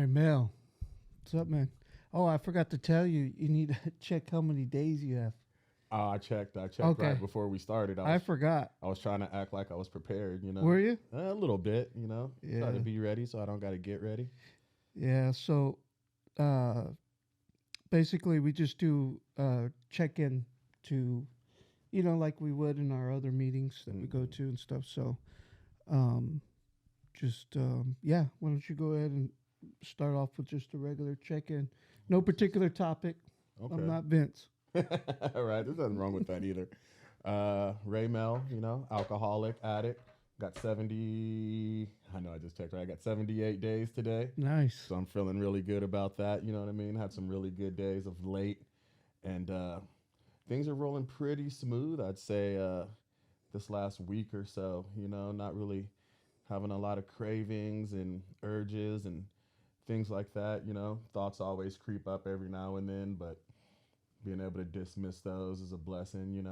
Raymell, what's up, man? Oh, I forgot to tell you. You need to check how many days you have. I checked Okay, right before we started. I I was forgot. I was trying to act like I was prepared, Were you? A little bit, try to Yeah, be ready so I don't got to get ready. yeah. So, uh, basically, we just do check in to, like we would in our other meetings that we go Hmm. to and stuff. So, um, yeah. Why don't you go ahead and start off with just a regular check in? No particular topic. I'm Okay. not Vince. All right, there's nothing wrong with that either. Raymell, alcoholic addict. Got 70. I know I just checked. Right, I got 78 days today, Nice. so I'm feeling really good about that. You know what I mean? Had some really good days of late, and things are rolling pretty smooth. I'd say this last week or so. Not really having a lot of cravings and urges and things like that. Thoughts always creep up every now and then, but being able to dismiss those is a blessing.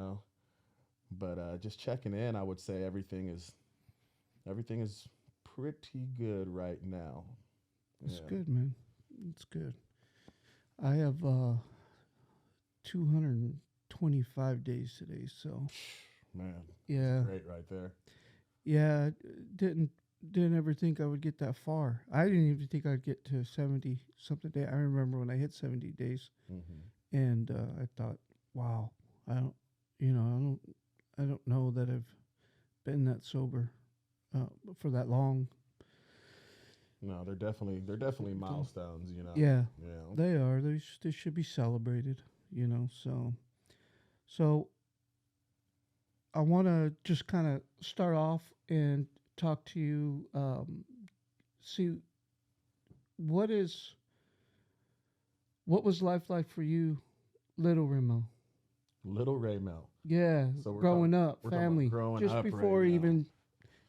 But just checking in, I would say everything is pretty good right now. It's Yeah, good, man. It's good. I have 225 days today, so man, that's yeah, great right there. yeah. Didn't didn't ever think I would get that far. I didn't even think I'd get to 70 something day. I remember when I hit 70 days, Hmm. and I thought, wow, I don't, I don't know that I've been that sober uh, for that long. No, they're definitely So, milestones. yeah, Yeah. they are. They should be celebrated. So I want to just kind of start off and talk to you. See what is what was life like for you, little Remo? Little Raymell. Yeah, So we're talking growing up, we're talking about family, growing just up before Raymell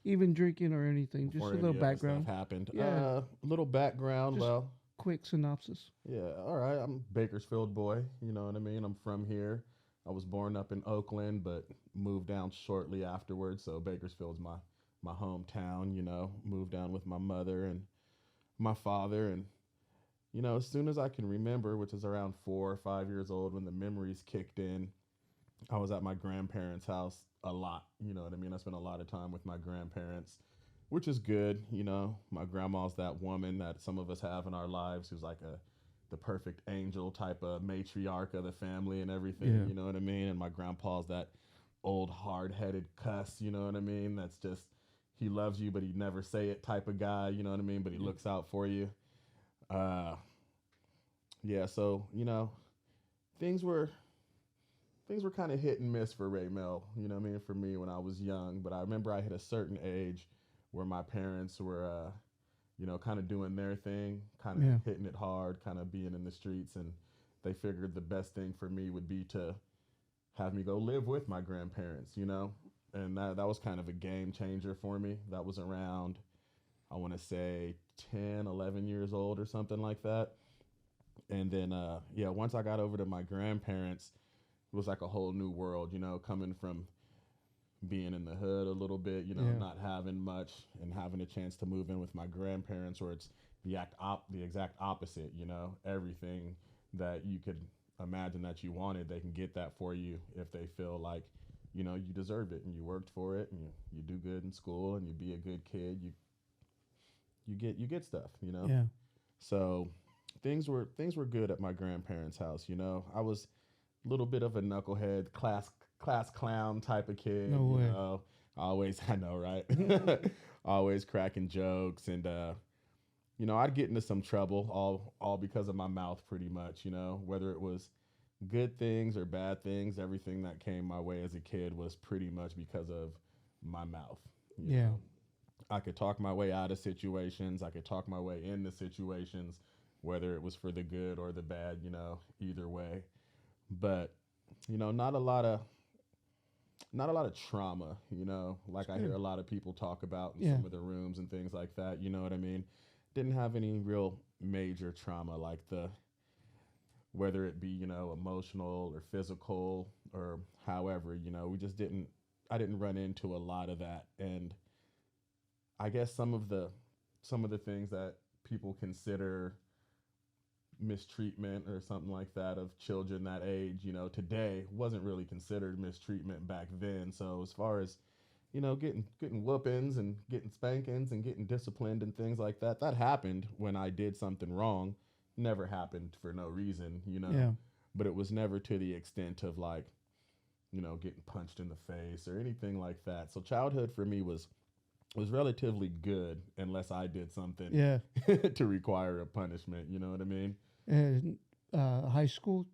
even drinking or anything. Just before a little any of this stuff background. happened. Yeah, Little background. just Well, quick synopsis. yeah, all right. I'm a Bakersfield boy. You know what I mean? I'm from here. I was born up in Oakland, but moved down shortly afterwards. So Bakersfield's my hometown. Moved down with my mother and my father, and as soon as I can remember, which is around 4 or 5 years old, when the memories kicked in, I was at my grandparents' house a lot. You know what I mean? I spent a lot of time with my grandparents, which is good. My grandma's that woman that some of us have in our lives who's like the perfect angel type of matriarch of the family and everything. Yeah, You know what I mean? And my grandpa's that old hard headed cuss. You know what I mean? That's just he loves you, but he'd never say it type of guy. You know what I mean? But he yeah, looks out for you. Uh, yeah. So things were things were kind of hit and miss for Raymell, what I mean, for me when I was young. But I remember I hit a certain age where my parents were, kind of doing their thing, kind of yeah, hitting it hard, kind of being in the streets. And they figured the best thing for me would be to have me go live with my grandparents. And that was kind of a game changer for me. That was around, I want to say, 10, 11 years old or something like that. And then, yeah, once I got over to my grandparents, it was like a whole new world, coming from being in the hood a little bit, yeah, not having much and having a chance to move in with my grandparents where it's the exact opposite, everything that you could imagine that you wanted, they can get that for you if they feel like, you deserved it and you worked for it and you do good in school and you be a good kid, you get stuff. yeah. So things were good at my grandparents' house. I was little bit of a knucklehead, class clown type of kid. No way. Always I know, right? Always cracking jokes, and I'd get into some trouble all because of my mouth, pretty much. Whether it was good things or bad things, everything that came my way as a kid was pretty much because of my mouth. You Yeah, know, I could talk my way out of situations. I could talk my way into situations, whether it was for the good or the bad. Either way. But not a lot of trauma, it's like I hear good. a lot of people talk about in Yeah, some of the rooms and things like that. You know what I mean? Didn't have any real major trauma, like the whether it be emotional or physical or however. We just didn't. I didn't run into a lot of that, and I guess some of the things that people consider mistreatment or something like that of children that age, today wasn't really considered mistreatment back then. So as far as getting whoopings and getting spankings and getting disciplined and things like that, that happened when I did something wrong. Never happened for no reason, Yeah. but it was never to the extent of like, getting punched in the face or anything like that. So childhood for me was relatively good unless I did something Yeah. to require a punishment. You know what I mean? And high school,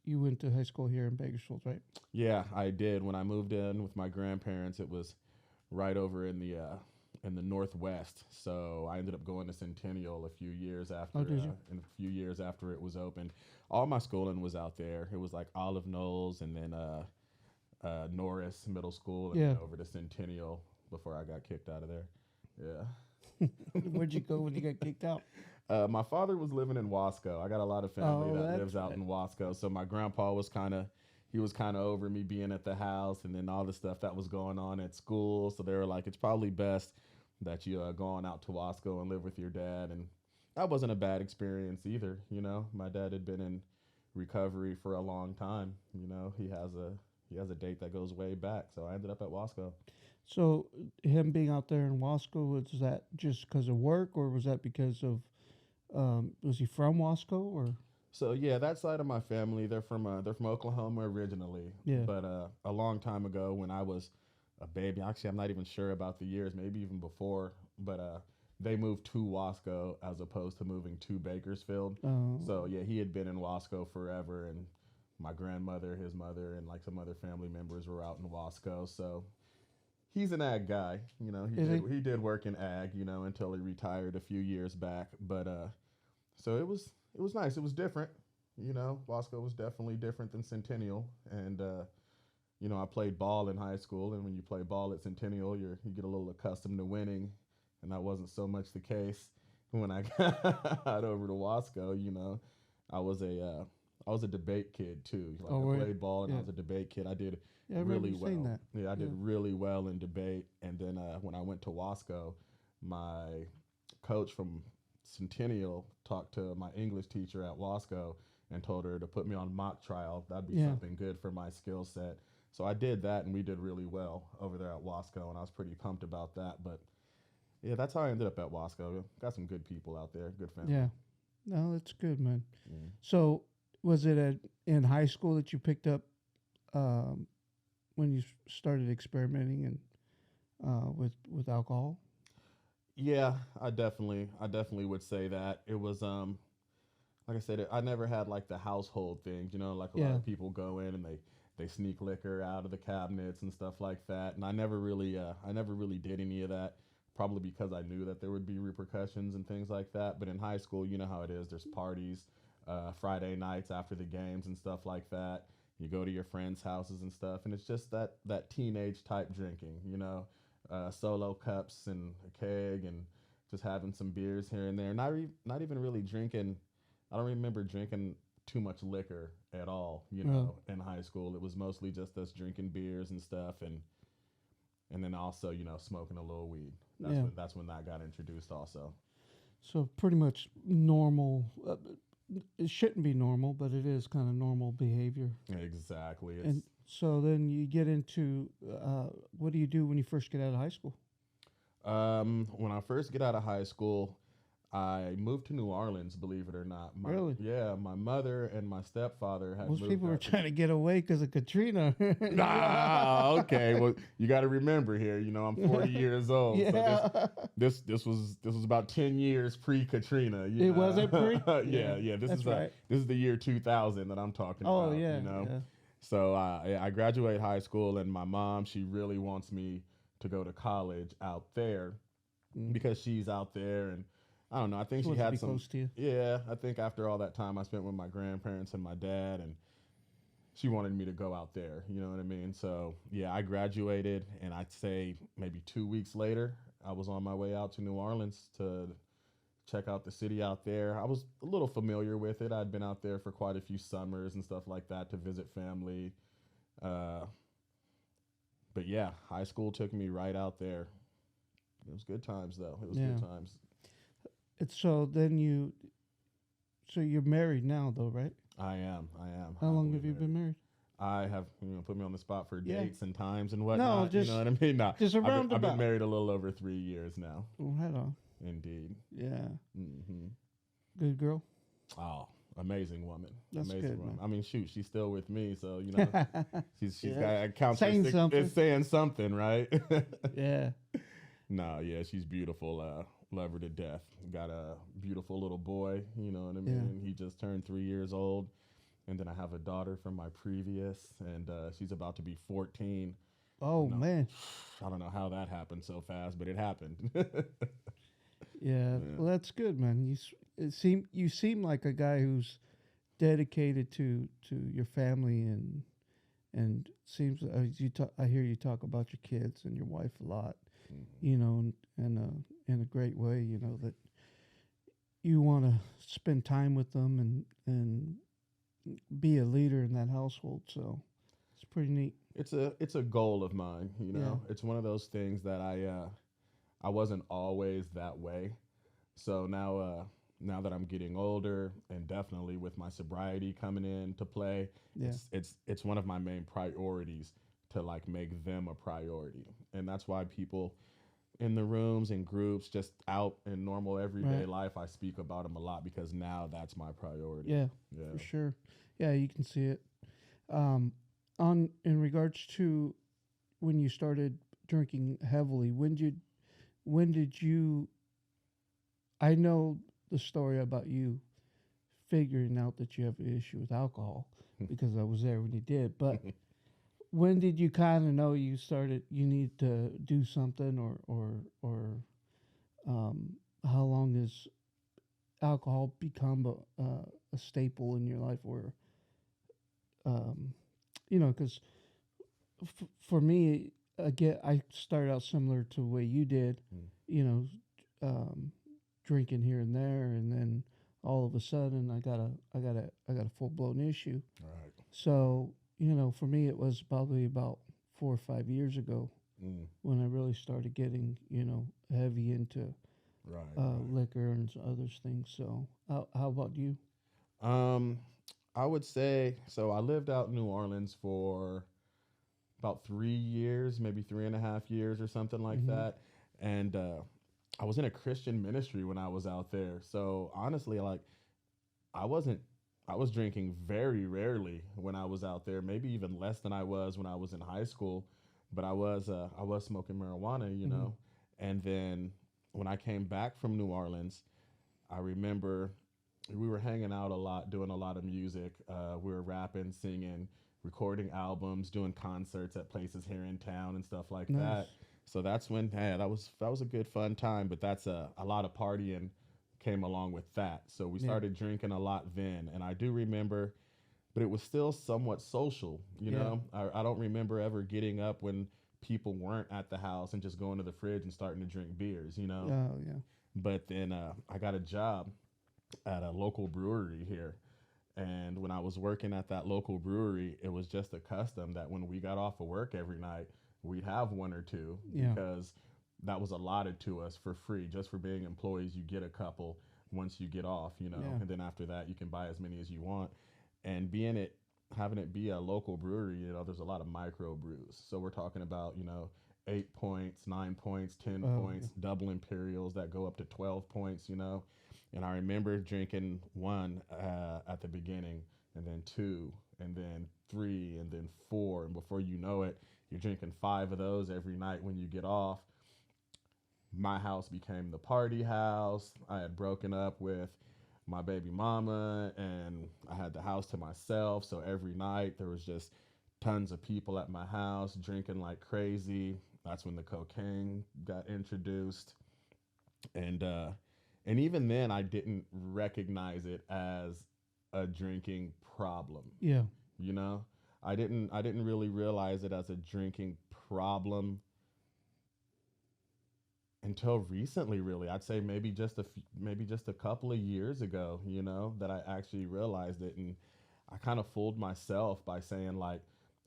you went to high school here in Bakersfield, right? Yeah, I did. When I moved in with my grandparents, it was right over in the Northwest. So I ended up going to Centennial a few years after, Oh, did you? and a few years after it was opened. All my schooling was out there. It was like Olive Knolls and then Norris Middle School, and Yeah. then over to Centennial before I got kicked out of there. Yeah. Where'd you go when you got kicked out? My father was living in Wasco. I got a lot of family Oh, that that's lives out right. in Wasco. So my grandpa was he was kind of over me being at the house and then all the stuff that was going on at school. So they were like, it's probably best that you go on out to Wasco and live with your dad. And that wasn't a bad experience either. My dad had been in recovery for a long time. He has a date that goes way back. So I ended up at Wasco. So him being out there in Wasco, was that just because of work, or was that because of was he from Wasco, or So yeah, that side of my family, they're from Oklahoma originally, yeah? but a long time ago when I was a baby, actually I'm not even sure about the years, maybe even before, but they moved to Wasco as opposed to moving to Bakersfield. So yeah, he had been in Wasco forever, and my grandmother, his mother, and like some other family members were out in Wasco. So he's an ag guy, He Is did he? he did work in ag, until he retired a few years back, but so it was nice. It was different. Wasco was definitely different than Centennial. And I played ball in high school, and when you play ball at Centennial, you get a little accustomed to winning, and that wasn't so much the case when I got over to Wasco. I was a uh, I was a debate kid too. Like Oh, I were you? played ball and I Yeah. was a debate kid. I did Yeah, I remember really you saying well. that. Yeah, I did Yeah. really well in debate. And then when I went to Wasco, my coach from Centennial talked to my English teacher at Wasco and told her to put me on mock trial. That'd be Yeah. something good for my skill set. So I did that, and we did really well over there at Wasco, and I was pretty pumped about that. But yeah, that's how I ended up at Wasco. Got some good people out there, good family. Yeah. No, that's good, man. Mm. So was it in high school that you picked up um, when you started experimenting and with alcohol? Yeah, I definitely would say that it was like I said, I never had like the household things, like a lot Yeah. of people go in and they sneak liquor out of the cabinets and stuff like that. And I never really did any of that, probably because I knew that there would be repercussions and things like that. But in high school, you know how it is. There's parties, Friday nights after the games and stuff like that. You go to your friends' houses and stuff, and it's just that teenage type drinking, solo cups and a keg and just having some beers here and there. Not even really drinking. I don't remember drinking too much liquor at all, Uh, in high school. It was mostly just us drinking beers and stuff, and then also, smoking a little weed. That's yeah. when that got introduced also. So pretty much normal. It shouldn't be normal, but it is kind of normal behavior. Exactly. It's And so then you get into what do you do when you first get out of high school? when I first get out of high school, I moved to New Orleans, believe it or not. Really? My mother and my stepfather had Most moved people were out to. trying to get away because of Katrina. Okay. Well, you got to remember here. I'm 40 years old, so Yeah. this was about 10 years pre Katrina. It wasn't pre? Yeah, yeah. This That's is right. this is the year 2000 that I'm talking Oh, about. yeah. Yeah. So I graduate high school, and my mom, she really wants me to go to college out there Mm. because she's out there, and I don't know. I think She she wants to had be some. close to you. Yeah, I think after all that time I spent with my grandparents and my dad, and she wanted me to go out there. You know what I mean? So yeah, I graduated, and I'd say maybe 2 weeks later, I was on my way out to New Orleans to check out the city out there. I was a little familiar with it. I'd been out there for quite a few summers and stuff like that to visit family. Uh, but yeah, high school took me right out there. It was good times though. It was Yeah. good times. It's so then you so you're married now though, right? I am How long happily have you been married. married? I have, put me on the spot for Yeah. dates and times and No, whatnot. You know just what I mean? Nah, just a I've been roundabout. married a little over 3 years now. Oh, head on. Indeed. Yeah. Hmm. Good girl. Oh, amazing woman, That's amazing good, woman. man. I mean, shoot, she's still with me, so she's Yeah. got counts for Saying six. something. It's saying something, right? Yeah. No, yeah, she's beautiful. Love her to death. Got a beautiful little boy. You know what I Yeah. mean? He just turned 3 years old, and then I have a daughter from my previous, and she's about to be 14. Oh No, man. I don't know how that happened so fast, but it happened. Yeah. Yeah. Well, that's good, man. You seem like a guy who's dedicated to your family and seems I hear you talk about your kids and your wife a lot. Mhm. You know, in a great way. You know that you want to spend time with them and be a leader in that household. So it's pretty neat. It's a goal of mine. Yeah. It's one of those things that I wasn't always that way. So now that I'm getting older and definitely with my sobriety coming into play, Yeah. it's one of my main priorities to like make them a priority. And that's why people in the rooms and groups just out in normal everyday Right. life, I speak about them a lot because now that's my priority. Yeah. For Yeah. sure. Yeah, you can see it. Um, on in regards to when you started drinking heavily, when did you? I know the story about you figuring out that you have an issue with alcohol because I was there when you did. But when did you kind of know you need to do something or how long has alcohol become a staple in your life where um, because for me, again, I started out similar to the way you did, Mm. you know, um, drinking here and there, and then all of a sudden, I got a full blown issue. Right. So for me, it was probably about 4 or 5 years ago Mm. when I really started getting heavy into Right. Right. liquor and other things. So how about you? Um, I would say so. I lived out in New Orleans for about 3 years, maybe 3.5 years or something like Hmm. that. And I was in a Christian ministry when I was out there. So honestly, like I wasn't, I was drinking very rarely when I was out there, maybe even less than I was when I was in high school. But I was smoking marijuana, Hmm. And then when I came back from New Orleans, I remember we were hanging out a lot, doing a lot of music. We were rapping, singing, recording albums, doing concerts at places here in town and stuff like that. Nice. So that's when, hey, that was a good fun time. But that's a lot of partying came along with that. So we Yeah. started drinking a lot then, and I do remember, but it was still somewhat social. Yeah. I don't remember ever getting up when people weren't at the house and just going to the fridge and starting to drink beers. Oh yeah. But then I got a job at a local brewery here. And when I was working at that local brewery, it was just a custom that when we got off of work every night, we'd have one or two Yeah. because that was allotted to us for free. Just for being employees, you get a couple once you get off, Yeah. and then after that, you can buy as many as you want. And having it be a local brewery, there's a lot of micro brews. So we're talking about, 8 points, 9 points, ten Oh yeah. points, double imperials that go up to 12 points. And I remember drinking one at the beginning, and then two, and then three, and then four. And before you know it, you're drinking five of those every night when you get off. My house became the party house. I had broken up with my baby mama, and I had the house to myself. So every night there was just tons of people at my house drinking like crazy. That's when the cocaine got introduced. And even then I didn't recognize it as a drinking problem. Yeah. you know I didn't really realize it as a drinking problem until recently, really. I'd say maybe just a couple of years ago, that I actually realized it. And I kind of fooled myself by saying, like,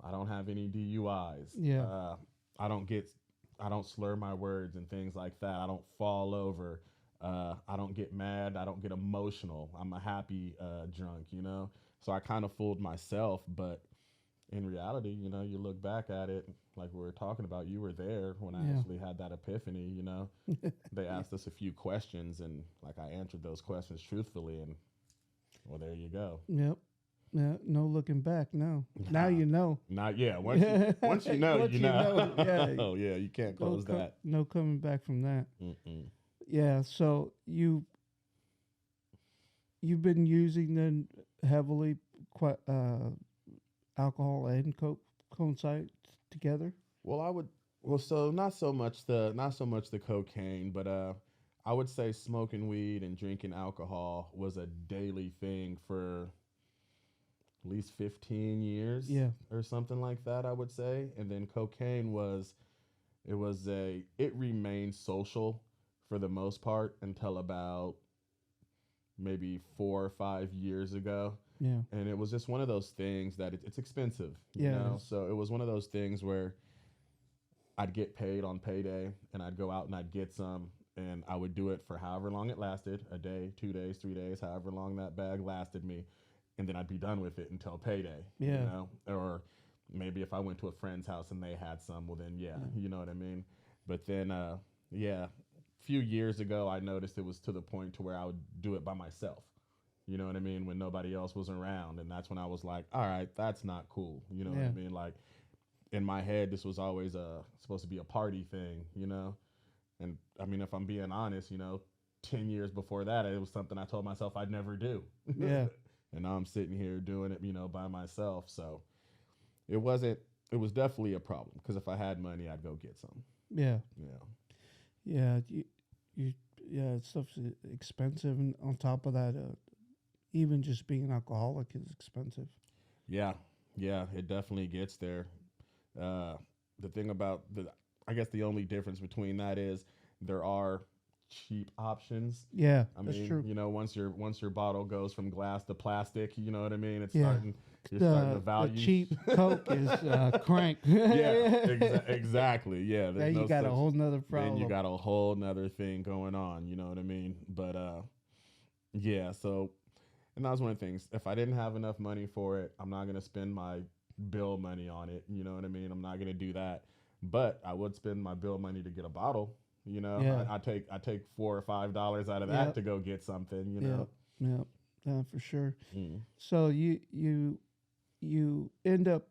I don't have any DUIs. Yeah. I don't get I don't slur my words and things like that. I don't fall over. I don't get mad. I don't get emotional. I'm a happy drunk, you know? So I kind of fooled myself. But in reality, you know, you look back at it, like we were talking about, you were there when I Yeah. actually had that epiphany, you know? They asked us a few questions, and like I answered those questions truthfully, and well, there you go. Yep. Yeah, no looking back. No. Now Nah, you know. not yeah. Once you know, Once you you know. know, yeah, Oh yeah, you can't no, close that. no coming back from that. Mm-mm. Yeah. So you've been using then heavily, quite alcohol and coke coincide together. Well, I would. Well, so not so much the cocaine, but I would say smoking weed and drinking alcohol was a daily thing for at least 15 years Yeah. or something like that. I would say, and then cocaine was it remained social for the most part until about maybe 4 or 5 years ago. Yeah. And it was just one of those things that it's expensive, you Yeah. know? So it was one of those things where I'd get paid on payday and I'd go out and I'd get some and I would do it for however long it lasted, a day, 2 days, 3 days, however long that bag lasted me. And then I'd be done with it until payday, you Yeah. know? Or maybe if I went to a friend's house and they had some, well, then yeah, Yeah. you know what I mean? But then, yeah, a few years ago, I noticed it was to the point to where I would do it by myself. You know what I mean? When nobody else was around. And that's when I was like, all right, that's not cool. You know what I Yeah. mean? Like in my head, this was always supposed to be a party thing, you know? And I mean, if I'm being honest, you know, 10 years before that, it was something I told myself I'd never do. Yeah. And now I'm sitting here doing it, you know, by myself. So it wasn't, it was definitely a problem because if I had money, I'd go get some. Yeah. Yeah. Yeah. You yeah, stuff's expensive, and on top of that, even just being an alcoholic is expensive. Yeah. Yeah. It definitely gets there. Uh, the thing about I guess the only difference between that is there are cheap options. Yeah, I that's mean, true. you know, once your bottle goes from glass to plastic, you know what I mean. Yeah. You're starting to The value. cheap Coke is crank. Yeah, exactly. Yeah, Now there's you no got a such. whole nother Then you problem. got a whole nother thing going on. You know what I mean? But yeah. So, and that was one of the things. If I didn't have enough money for it, I'm not gonna spend my bill money on it. You know what I mean? I'm not gonna do that. But I would spend my bill money to get a bottle. You know, Yeah. I take $4 or $5 out of that Yep. to go get something. You Yep. know. Yep. Yeah, for sure. Mm. So you end up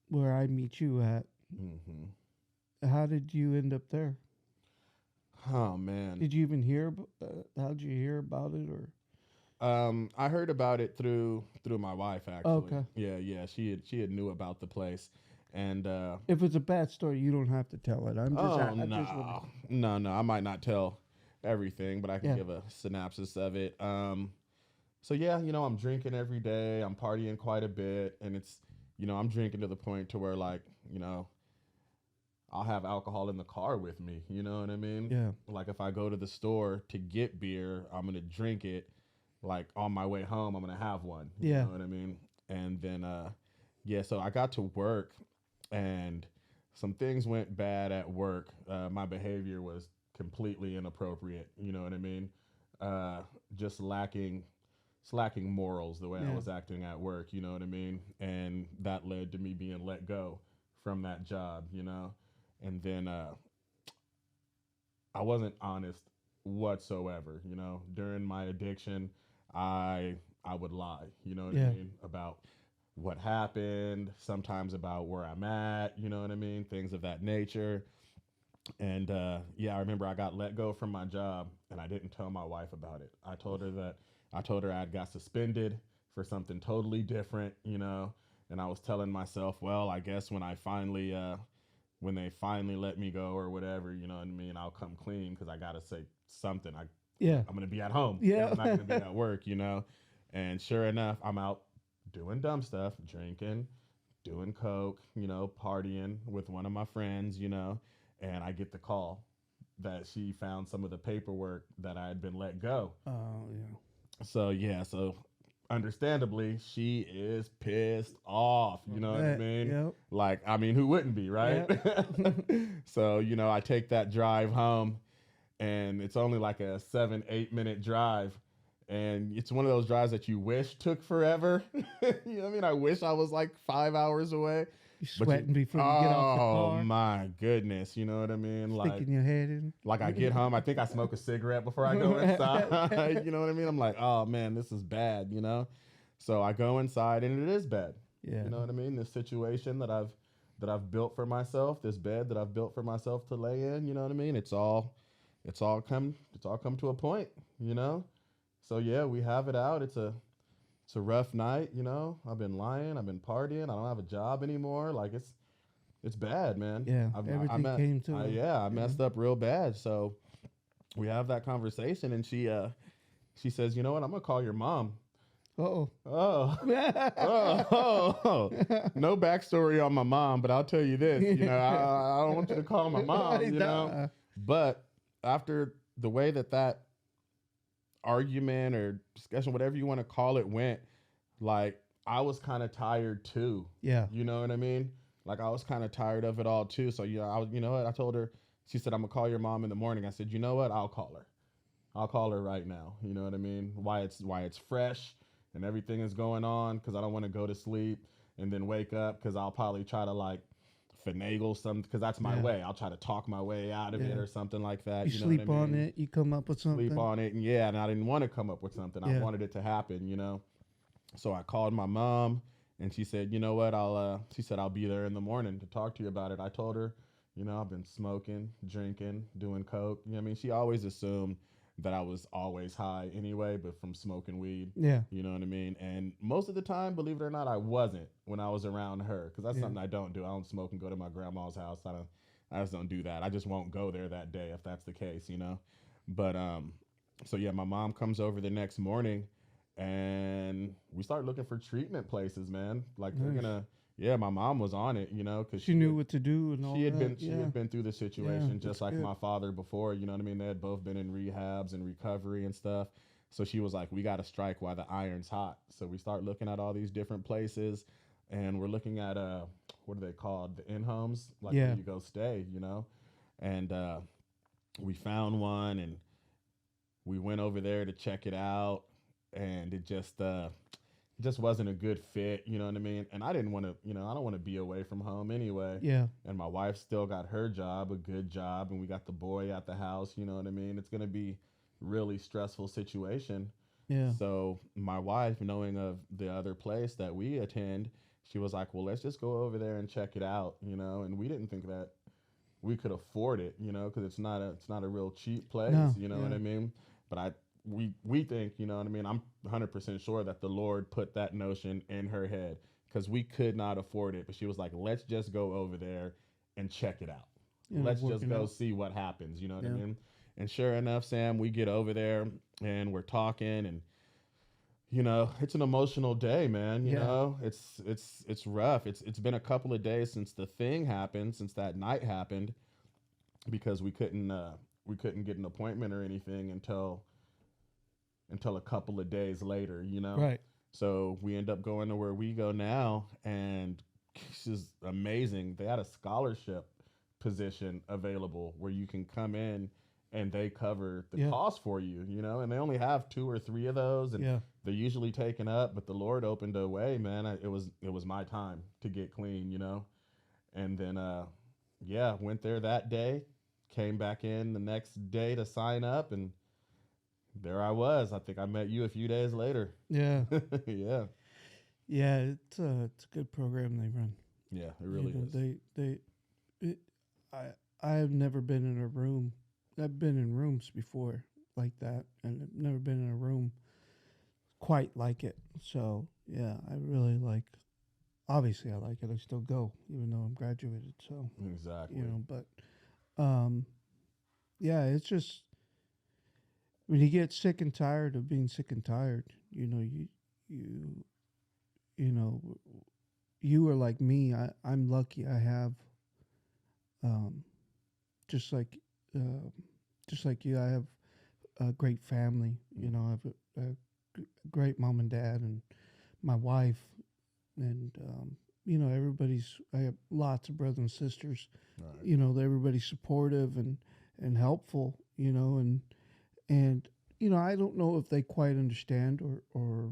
where I meet you at. Hmm. How did you end up there? Oh man. Did you even hear? How did you hear about it? Or I heard about it through my wife actually. okay, Yeah, yeah. She had knew about the place, and if it's a bad story, you don't have to tell it. oh I just want no, no. I might not tell everything, but I can yeah, give a synopsis of it. So yeah, you know, I'm drinking every day. I'm partying quite a bit, and it's you know, I'm drinking to the point to where like you know, I'll have alcohol in the car with me. You know what I mean? yeah, Like if I go to the store to get beer, I'm gonna drink it. Like on my way home, I'm gonna have one. You yeah, know what I mean? And then yeah, so I got to work and some things went bad at work. My behavior was completely inappropriate. You know what I mean? Uh, just lacking morals the way I yeah, was acting at work. You know what I mean? And that led to me being let go from that job. You know, and then I wasn't honest whatsoever. You know, during my addiction, I would lie. You know what I yeah, mean about what happened. Sometimes about where I'm at. You know what I mean, things of that nature. And yeah, I remember I got let go from my job, and I didn't tell my wife about it. I told her I got suspended for something totally different. You know, and I was telling myself, well, I guess when they finally let me go or whatever, you know what I mean, I'll come clean because I gotta say something. yeah, I'm gonna be at home. yeah, I'm not gonna be at work, you know. And sure enough, I'm out doing dumb stuff, drinking, doing coke, you know, partying with one of my friends, you know, and I get the call that she found some of the paperwork that I had been let go. oh yeah, So yeah, so understandably, she is pissed off. You know what I mean? yep, Like, I mean, who wouldn't be, right? yep, So, you know, I take that drive home, and it's only like a 7-8 minute drive, and it's one of those drives that you wish took forever. You know what I mean? I wish I was like 5 hours away, You but you, sweating before you get off the oh car, my goodness, you know what I mean? sticking your head in. Like I get home, I think I smoke a cigarette before I go inside. You know what I mean? I'm like, oh man, this is bad, you know? So I go inside and it is bad. Yeah. You know what I mean? This situation that I've built for myself, this bed that I've built for myself to lay in, you know what I mean? It's all come to a point, you know? So yeah, we have it out. It's a rough night, you know. I've been lying, I've been partying, I don't have a job anymore. Like it's bad, man. Yeah. I've, I Everything met, came to I, a, yeah, I yeah. messed up real bad. So we have that conversation, and she says, you know what, I'm gonna call your mom. Uh-oh. Oh, oh, no backstory on my mom, but I'll tell you this, you know, I don't want you to call my mom, you know, Nah. but after the way that argument or discussion, whatever you want to call it, went, like I was kind of tired too. Yeah. You know what I mean? Like I was kind of tired of it all too. So yeah, you know what? I told her. She said, "I'm gonna call your mom in the morning." I said, "You know what? I'll call her. I'll call her right now." You know what I mean? Why it's fresh and everything is going on, because I don't want to go to sleep and then wake up, because I'll probably try to like finagle some, because that's my Yeah. way. I'll try to talk my way out of it Yeah. or something like that. You You know what I sleep on mean? it, you come up with Sleep something. on it, and yeah, and I didn't want to come up with something. I Yeah. wanted it to happen. You know. So I called my mom, and she said, "You know what? She said I'll be there in the morning to talk to you about it." I told her, you know, I've been smoking, drinking, doing coke. You know what I mean? She always assumed that I was always high anyway, but from smoking weed. Yeah. You know what I mean? And most of the time, believe it or not, I wasn't when I was around her, because that's Yeah. something I don't do. I don't smoke and go to my grandma's house. I just don't do that. I just won't go there that day if that's the case, you know. But so yeah, my mom comes over the next morning, and we start looking for treatment places, man. Like they're Nice. gonna, yeah, my mom was on it, you know, because She knew what to do and all that. she Yeah. had been through the Yeah. situation That's just like good. my father before, you know what I mean? They had both been in rehabs and recovery and stuff. So she was like, we got to strike while the iron's hot. So we start looking at all these different places, and we're looking at what are they called? The in homes, like where Yeah. you go stay, you know? And we found one, and we went over there to check it out, and it just wasn't a good fit, you know what I mean? And I didn't want to, you know, I don't want to be away from home anyway. Yeah. And my wife still got her job, a good job, and we got the boy at the house, you know what I mean? It's going to be really stressful situation. Yeah. So my wife, knowing of the other place that we attend, she was like, "Well, let's just go over there and check it out," you know? And we didn't think that we could afford it, you know, because it's not a real cheap place, No. you know what Yeah. I mean? But we think, you know what I mean. I'm 100% sure that the Lord put that notion in her head, because we could not afford it. But she was like, "Let's just go over there and check it out. And it's Let's just working go out. see what happens." You know what I Yeah. mean? And sure enough, Sam, we get over there and we're talking, and you know, it's an emotional day, man. You Yeah. know, it's rough. It's been a couple of days since the thing happened, since that night happened, because we couldn't get an appointment or anything until a couple of days later, you know. Right. So we end up going to where we go now, and this is amazing. They had a scholarship position available where you can come in and they cover the Yeah. cost for you, you know, and they only have two or three of those, and Yeah. they're usually taken up, but the Lord opened a way, man. It was my time to get clean, you know. And then yeah, went there that day, came back in the next day to sign up, and there I was. I think I met you a few days later. Yeah. Yeah. Yeah. It's a good program they run. Yeah, it You really know, is. it, I have never been in a room. I've been in rooms before like that, and I've never been in a room quite like it. So yeah, I really like. Obviously, I like it. I still go, even though I'm graduated. So Exactly. but yeah, it's just when you get sick and tired of being sick and tired, you you know, you are like me. I'm lucky. I have um, just like uh, just like you. I have a great family. I have great mom and dad and my wife, and everybody's. I have lots of brothers and sisters. Right. Everybody's supportive, and and helpful, and I don't know if they quite understand, or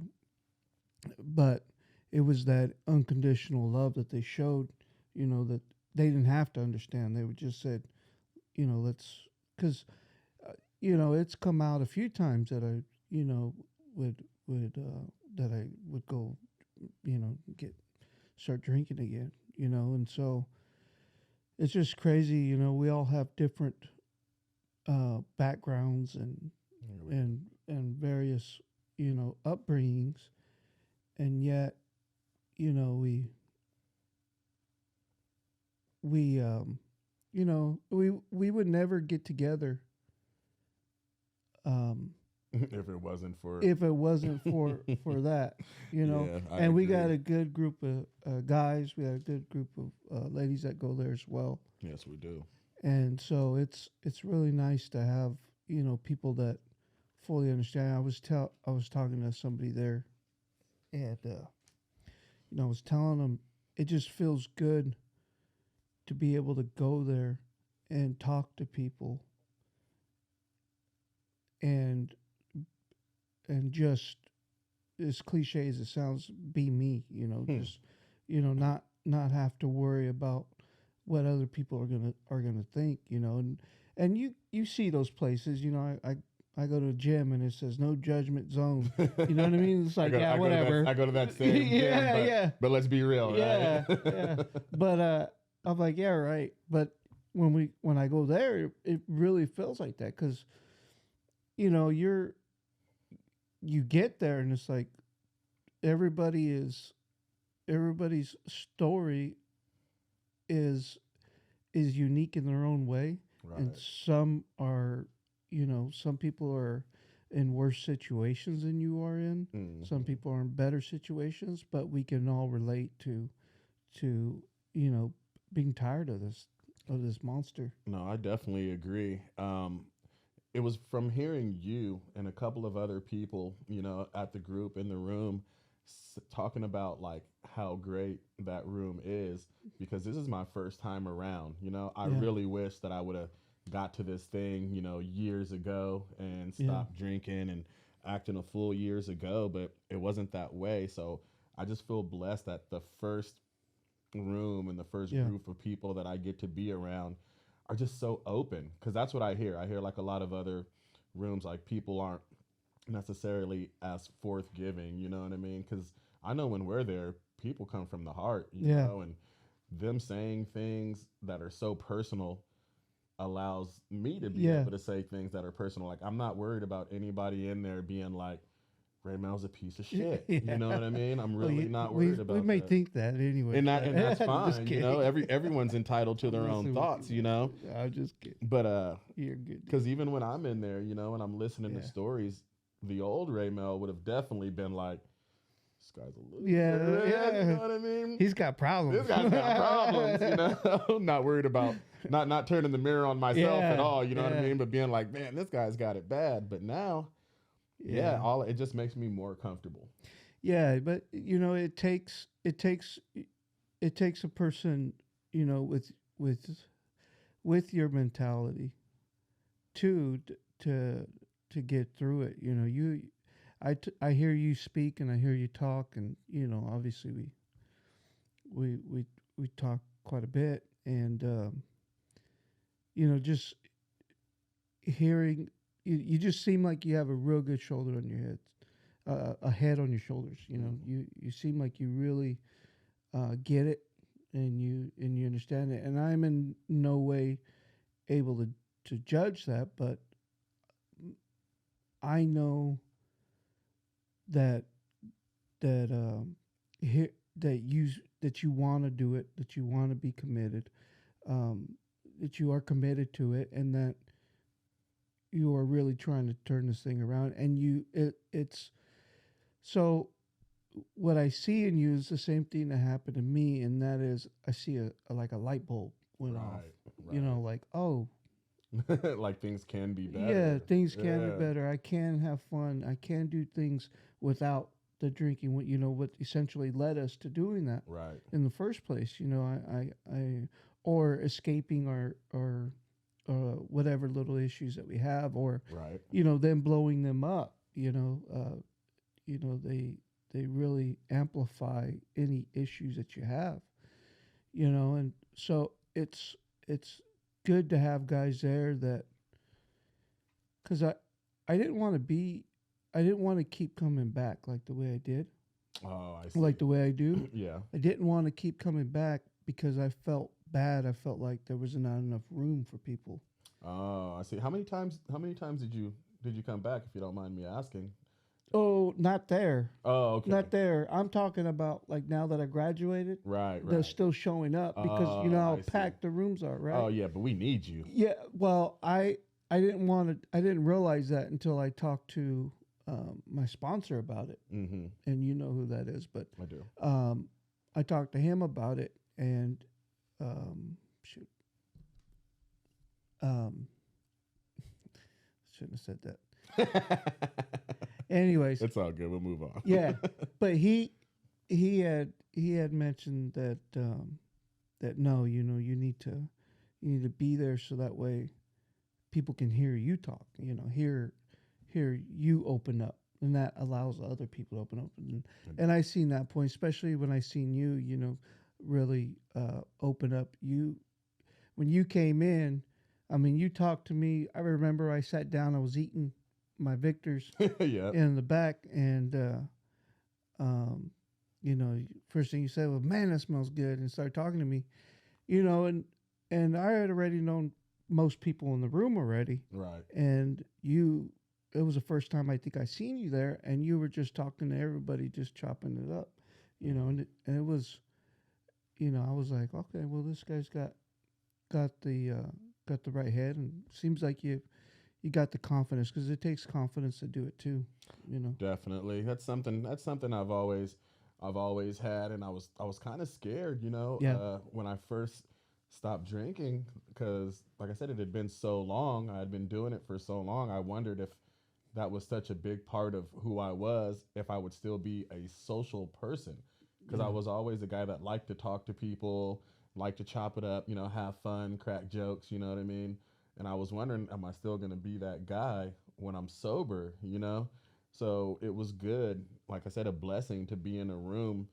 but it was that unconditional love that they showed, that they didn't have to understand. They would just said, let's, because it's come out a few times that I, would that I would go, get start drinking again, and so it's just crazy. We all have different backgrounds and various upbringings, and yet you know we we would never get together, um, If it wasn't for, if it wasn't for that, yeah, I and we agree. got a good group of guys. We had a good group of ladies that go there as well, Yes, we do. and so it's really nice to have people that fully understand. I was talking to somebody there, and I was telling them it just feels good to be able to go there and talk to people, and just, as cliche as it sounds, be me. Hmm. Just not have to worry about what other people are gonna think. And you see those places. I go to a gym and it says no judgment zone. You know what I mean? It's like, yeah, I whatever. go to that same gym, Yeah, yeah, but let's be real, right? yeah, yeah. But I'm like, yeah, right. But when I go there, it really feels like that, because you know you're you get there and it's like everybody is everybody's story is unique in their own way, and Right. some people are in worse situations than you are in. Some Hmm. people are in better situations, but we can all relate to you know being tired of this monster. No, I definitely agree. It was from hearing you and a couple of other people, at the group in the room, talking about like how great that room is, because this is my first time around. I Yeah, really wish that I would have got to this thing, years ago and yeah, stopped drinking and acting a fool years ago, but it wasn't that way. So I just feel blessed that the first room and the first yeah, group of people that I get to be around are just so open, because that's what I hear. I hear like a lot of other rooms, like people aren't necessarily as forthgiving, you know what I mean? Because I know when we're there, people come from the heart, yeah, and them saying things that are so personal allows me to be yeah. able to say things that are personal. Like, I'm not worried about anybody in there being like, Raymell's a piece of shit. You know Yeah. what I mean? I'm Well, really not worried we about may that. think that anyway, And but that's I'm just fine. kidding. Everyone's entitled to I'm their own messing with thoughts. you. I'm just kidding. But You're a good because dude. even when I'm in there, and I'm listening to Yeah. stories, the old Raymell would have definitely been like, "This guy's a Yeah, loser, man." You yeah. know what I mean? He's got This problems. guy's got problems. Not worried about not turning the mirror on myself at Yeah, all. You know what I yeah, mean? But being like, man, this guy's got it bad. But now, yeah, yeah, all it just makes me more comfortable. yeah. But it takes a person, with with your mentality to to get through it. I hear you speak and I hear you talk, and obviously we we we talk quite a bit, and just hearing you just seem like you have a real good shoulder on your head, a head on your shoulders. Mm. You seem like you really get it, and you understand it. And I'm in no way able to judge that, but I know that that here that you want to do it, that you want to be committed, um, that you are committed to it, and that you are really trying to turn this thing around. And it's so what I see in you is the same thing that happened to me, and that is I see like a light bulb went off. Right, right. Like, oh, Like things can be yeah, better. things can be Yeah, better. I can have fun. I can do things without the drinking. What essentially led us to doing that right. in the first place. I or escaping whatever little issues that we have, or Right. them blowing them up. They really amplify any issues that you have. And so it's good to have guys there that, because I didn't want to be, I didn't want to keep coming back like the way I did, Oh, I see. like the way I do. Yeah. I didn't want to keep coming back because I felt bad. I felt like there was not enough room for people. Oh, I see. How many times did you come back, if you don't mind me asking? Oh, not there. Oh, okay. Not there. I'm talking about like now that I graduated, Right, they're right. still showing up because you know Oh, how I see. packed the rooms are, Oh, right? yeah, but we need you. Yeah. Well, I didn't want to. I didn't realize that until I talked to my sponsor about it, Mm-hmm. and you know who that is. But I do. um, I talked to him about it, and shoot, um, shouldn't have said that. Anyways, It's all good. We'll move on. yeah, but he had mentioned that that no, you need to be there so that way people can hear you talk. Hear you open up, and that allows other people to open up. And I seen that point, especially when I seen you. Really open up. You when you came in. I mean, you talked to me. I remember I sat down. I was eating my Victors Yeah. in the back, and um, first thing you said was, "Man, that smells good," and started talking to me, and I had already known most people in the room already, Right. and it was the first time I think I seen you there, and you were just talking to everybody, just chopping it up, and it was, I was like, okay, well, this guy's got the right head, and seems like you got the confidence because it takes confidence to do it too, you know. Definitely. That's something I've always had, and I was kind of scared, Yeah, when I first stopped drinking, because like I said, it had been so long. I had been doing it for so long. I wondered if that was such a big part of who I was, if I would still be a social person, because I yeah, was always a guy that liked to talk to people, liked to chop it up, have fun, crack jokes, you know what I mean? And I was wondering, am I still going to be that guy when I'm sober? So it was good, like I said, a blessing to be in a room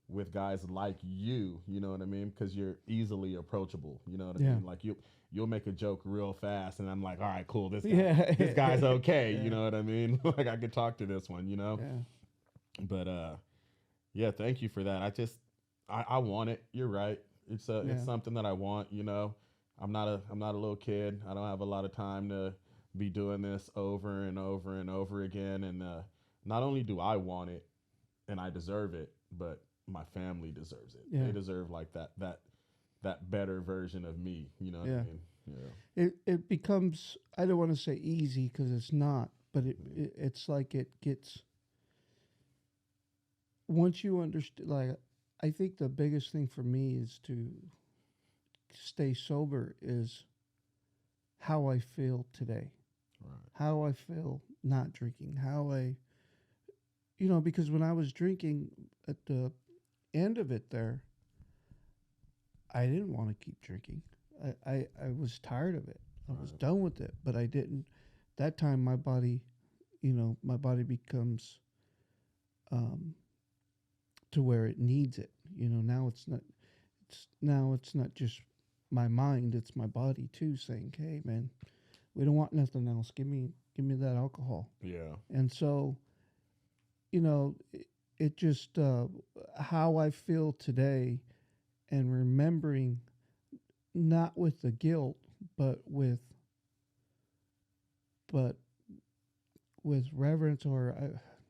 with guys like you know what I mean? Because you're easily approachable, you know what I yeah, mean? Like you'll make a joke real fast, and I'm like, all right, cool, yeah, this guy's okay, you yeah, know what I mean? Like I could talk to this one. yeah, But yeah, thank you for that. I want it. You're right. It's yeah, something that I want. I'm not a little kid. I don't have a lot of time to be doing this over and over and over again. And not only do I want it and I deserve it, but my family deserves it. They yeah, deserve like that better version of me. You know what I yeah. mean? Yeah. It becomes, I don't want to say easy because it's not, but it's like it gets, once you understand, like, I think the biggest thing for me is to stay sober is how I feel today, Right. how I feel not drinking, because when I was drinking at the end of it there, I didn't want to keep drinking. I was tired of it. I was Right. done with it, but I didn't. That time, my body becomes um, to where it needs it. Now it's not. It's not just my mind. It's my body too, saying, "Hey, man, we don't want nothing else. Give me that alcohol." Yeah. And so, it just how I feel today, and remembering not with the guilt, but but with reverence, or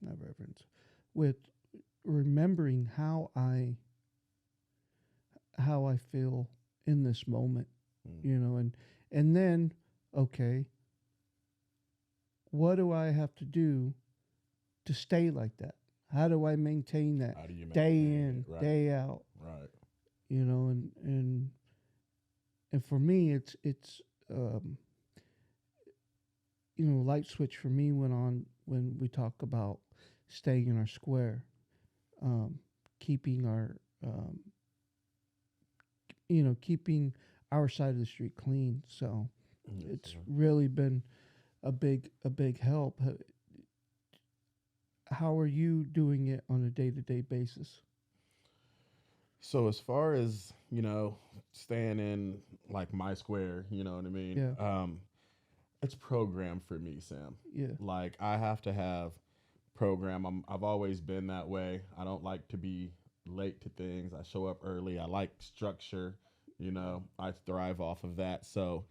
not reverence, with remembering how I feel in this moment, Mm. and then, okay, what do I have to do to stay like that? How do I maintain that How do you day maintain it? in, Right. day out? Right. And for me, it's um, light switch for me went on when we talk about staying in our square, um, keeping our keeping our side of the street clean. So Yes, It's sir. really been a big help. How are you doing it on a day to day basis? So as far as staying in like my square, you know what I mean. Yeah, It's programmed for me, Sam. yeah, Like I have to have program. I've always been that way. I don't like to be late to things. I show up early. I like structure. I thrive off of that. So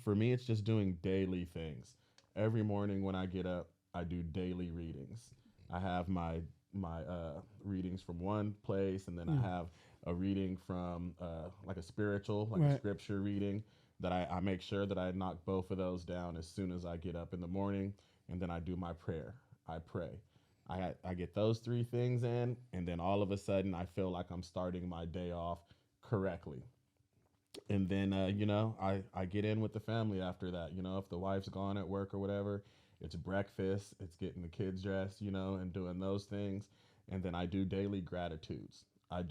for me, it's just doing daily things. Every morning when I get up, I do daily readings. I have my readings from one place, and then I yeah. have a reading from like a spiritual, like a Right. scripture reading. That I make sure that I knock both of those down as soon as I get up in the morning, and then I do my prayer. I pray. I get those three things in, and then all of a sudden I feel like I'm starting my day off correctly. And then I get in with the family after that. If the wife's gone at work or whatever, it's breakfast, it's getting the kids dressed, and doing those things. And then I do daily gratitudes. I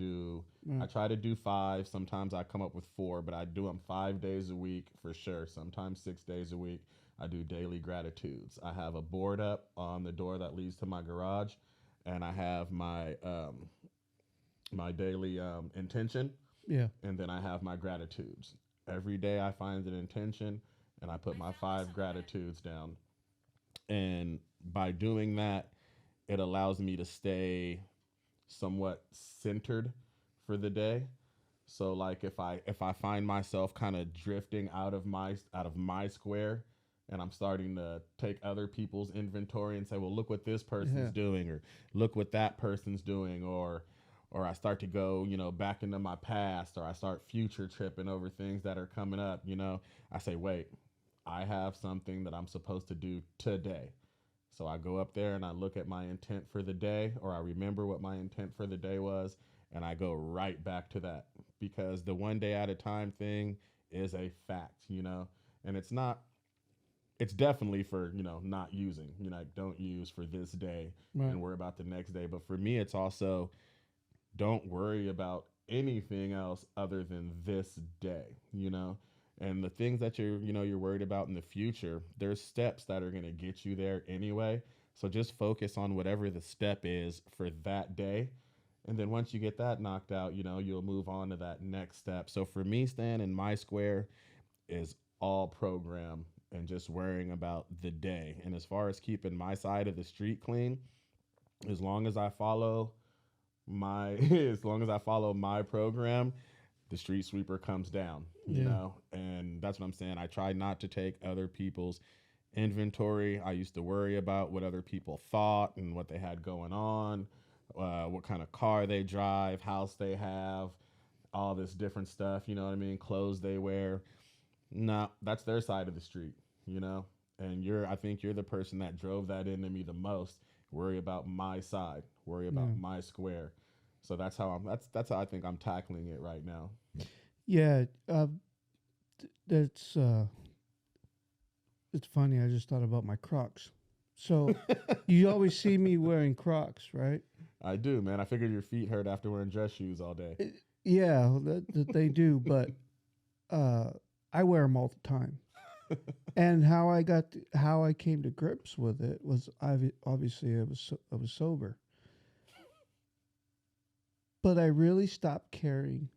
Right. try to do five. Sometimes I come up with four, but I do them 5 days a week for sure. Sometimes 6 days a week. I do daily gratitudes. I have a board up on the door that leads to my garage, and I have my daily intention, Yeah. and then I have my gratitudes. Every day I find an intention, and I put my five gratitudes down. And by doing that, it allows me to stay somewhat centered for the day. So like if I find myself kind of drifting out of my square, and I'm starting to take other people's inventory and say, well, look what this person's Yeah. doing, or look what that person's doing, or I start to go, back into my past, or I start future tripping over things that are coming up, I say, wait, I have something that I'm supposed to do today. So I go up there and I look at my intent for the day, or I remember what my intent for the day was, and I go right back to that, because the one day at a time thing is a fact, and it's definitely for, not using, like don't use for this day Right. and worry about the next day. But for me, it's also don't worry about anything else other than this day. And the things that you're worried about in the future, there's steps that are going to get you there anyway. So just focus on whatever the step is for that day, and then once you get that knocked out, you'll move on to that next step. So for me, staying in my square is all program and just worrying about the day. And as far as keeping my side of the street clean, as long as I follow my as long as I follow my program, the street sweeper comes down, Yeah. and that's what I'm saying. I try not to take other people's inventory. I used to worry about what other people thought and what they had going on, what kind of car they drive, house they have, all this different stuff, you know what I mean, clothes they wear. No, that's their side of the street, you know? And I think you're the person that drove that into me the most. Worry about my side, worry about Yeah. my square. So that's how I think I'm tackling it right now. Yeah. That's it's funny. I just thought about my Crocs. So you always see me wearing Crocs, right? I do, man. I figured your feet hurt after wearing dress shoes all day. Yeah, that they do, but uh, I wear them all the time. And how I came to grips with it was obviously I was sober, but I really stopped caring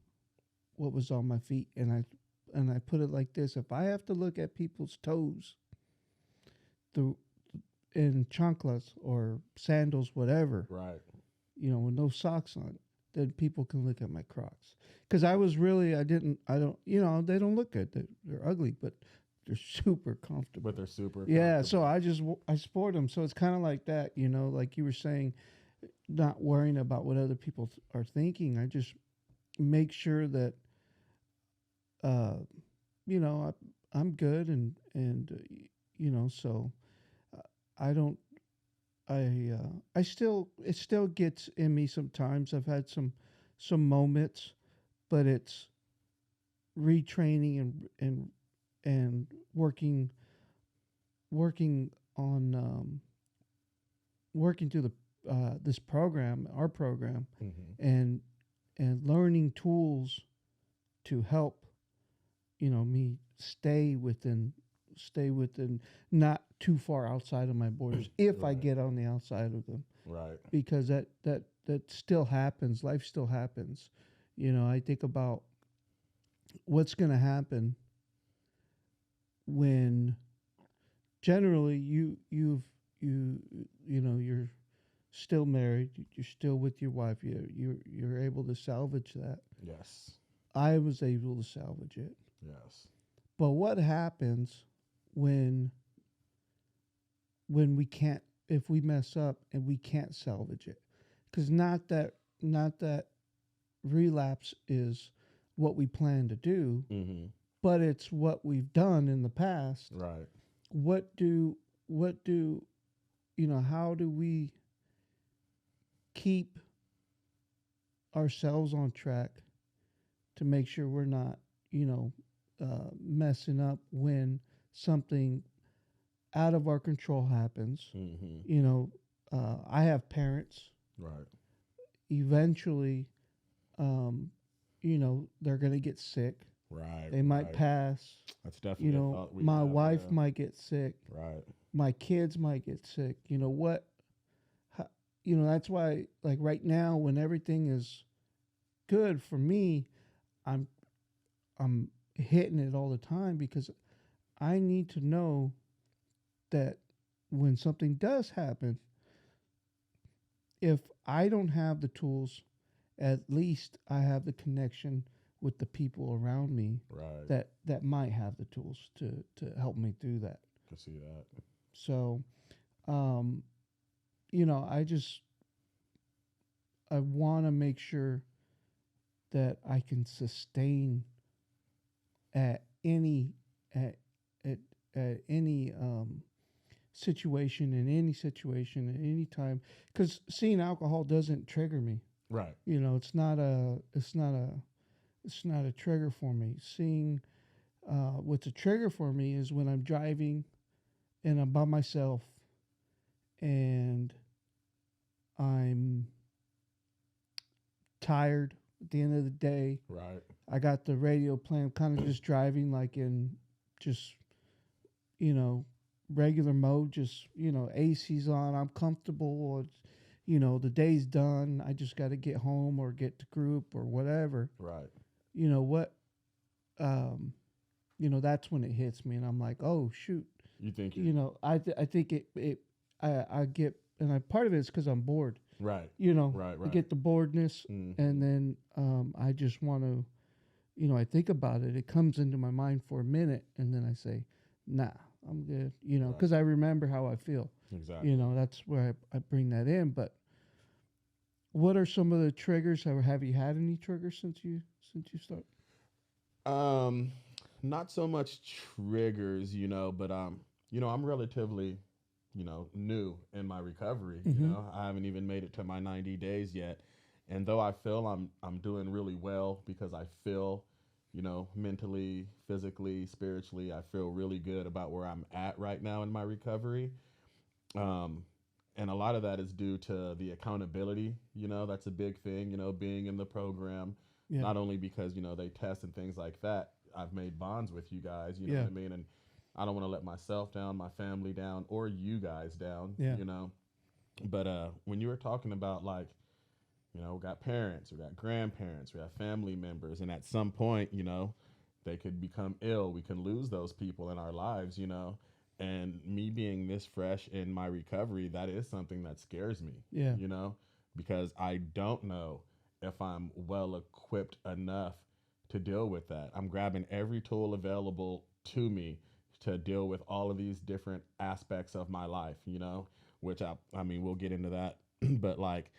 what was on my feet, and I put it like this: if I have to look at people's toes, the in chanclas or sandals, whatever, Right. with no socks on, then people can look at my Crocs. Because I was really, I don't, they don't look good. They're ugly, but they're super But comfortable. they're super Yeah, so comfortable. I sport them. So it's kind of like that, like you were saying, not worrying about what other people are thinking. I just make sure that, uh, I'm good, so uh, I don't I still it still gets in me sometimes. I've had some moments, but it's retraining and working on working through the this program, our program, Hmm. and learning tools to help me stay within, not too far outside of my borders if I Right. get on the outside of them, Right. because that still happens. Life still happens. I think about what's going to happen when generally you're still married, you're still with your wife, you're able to salvage that. Yes. I was able to salvage it. Yes. But what happens when we can't, if we mess up and we can't salvage it? Because not that relapse is what we plan to do, Mm-hmm. but it's what we've done in the past. Right. What do how do we keep ourselves on track to make sure we're not, messing up when something out of our control happens? Mm-hmm. I have parents. Right. Eventually, they're going to get sick. Right. They might Right. pass. That's definitely a thought we My have. wife Yeah. might get sick. Right. My kids might get sick. How, that's why, like right now, when everything is good for me, I'm I'm hitting it all the time because I need to know that when something does happen, if I don't have the tools, at least I have the connection with the people around me Right. that might have the tools to help me through that. Can see that. So, um, I want to make sure that I can sustain at any at at, at any situation, in any situation at any time, because seeing alcohol doesn't trigger me. Right. It's not a trigger for me. Seeing what's a trigger for me is when I'm driving and I'm by myself and I'm tired at the end of the day. Right. I got the radio playing, kind of just driving like in just, you know, regular mode, just, AC's on. I'm comfortable. It's, the day's done. I just got to get home or get to group or whatever. Right. You know what? That's when it hits me and I'm like, oh, shoot. You think you I think I get, and part of it is because I'm bored. right. Right. I Right. get the boredness, Mhm. and then I just want to, I think about it. It comes into my mind for a minute, and then I say, nah, I'm good, Right. because I remember how I feel. Exactly. That's where I bring that in. But what are some of the triggers? Have you had any triggers since you start? Um, Not so much triggers, but I'm relatively, new in my recovery. Mm-hmm. I haven't even made it to my 90 days yet, and though I feel I'm doing really well because I feel, mentally, physically, spiritually, I feel really good about where I'm at right now in my recovery. Um, and a lot of that is due to the accountability. That's a big thing. Being in the program, Yeah. not only because they test and things like that. I've made bonds with you guys. You know Yeah. what I mean, and I don't want to let myself down, my family down, or you guys down. Yeah. But when you were talking about like, we got parents, we got grandparents, we have family members, and at some point, they could become ill. We can lose those people in our lives. And me being this fresh in my recovery, that is something that scares me. Yeah. Because I don't know if I'm well equipped enough to deal with that. I'm grabbing every tool available to me to deal with all of these different aspects of my life, which I mean, we'll get into that. But like,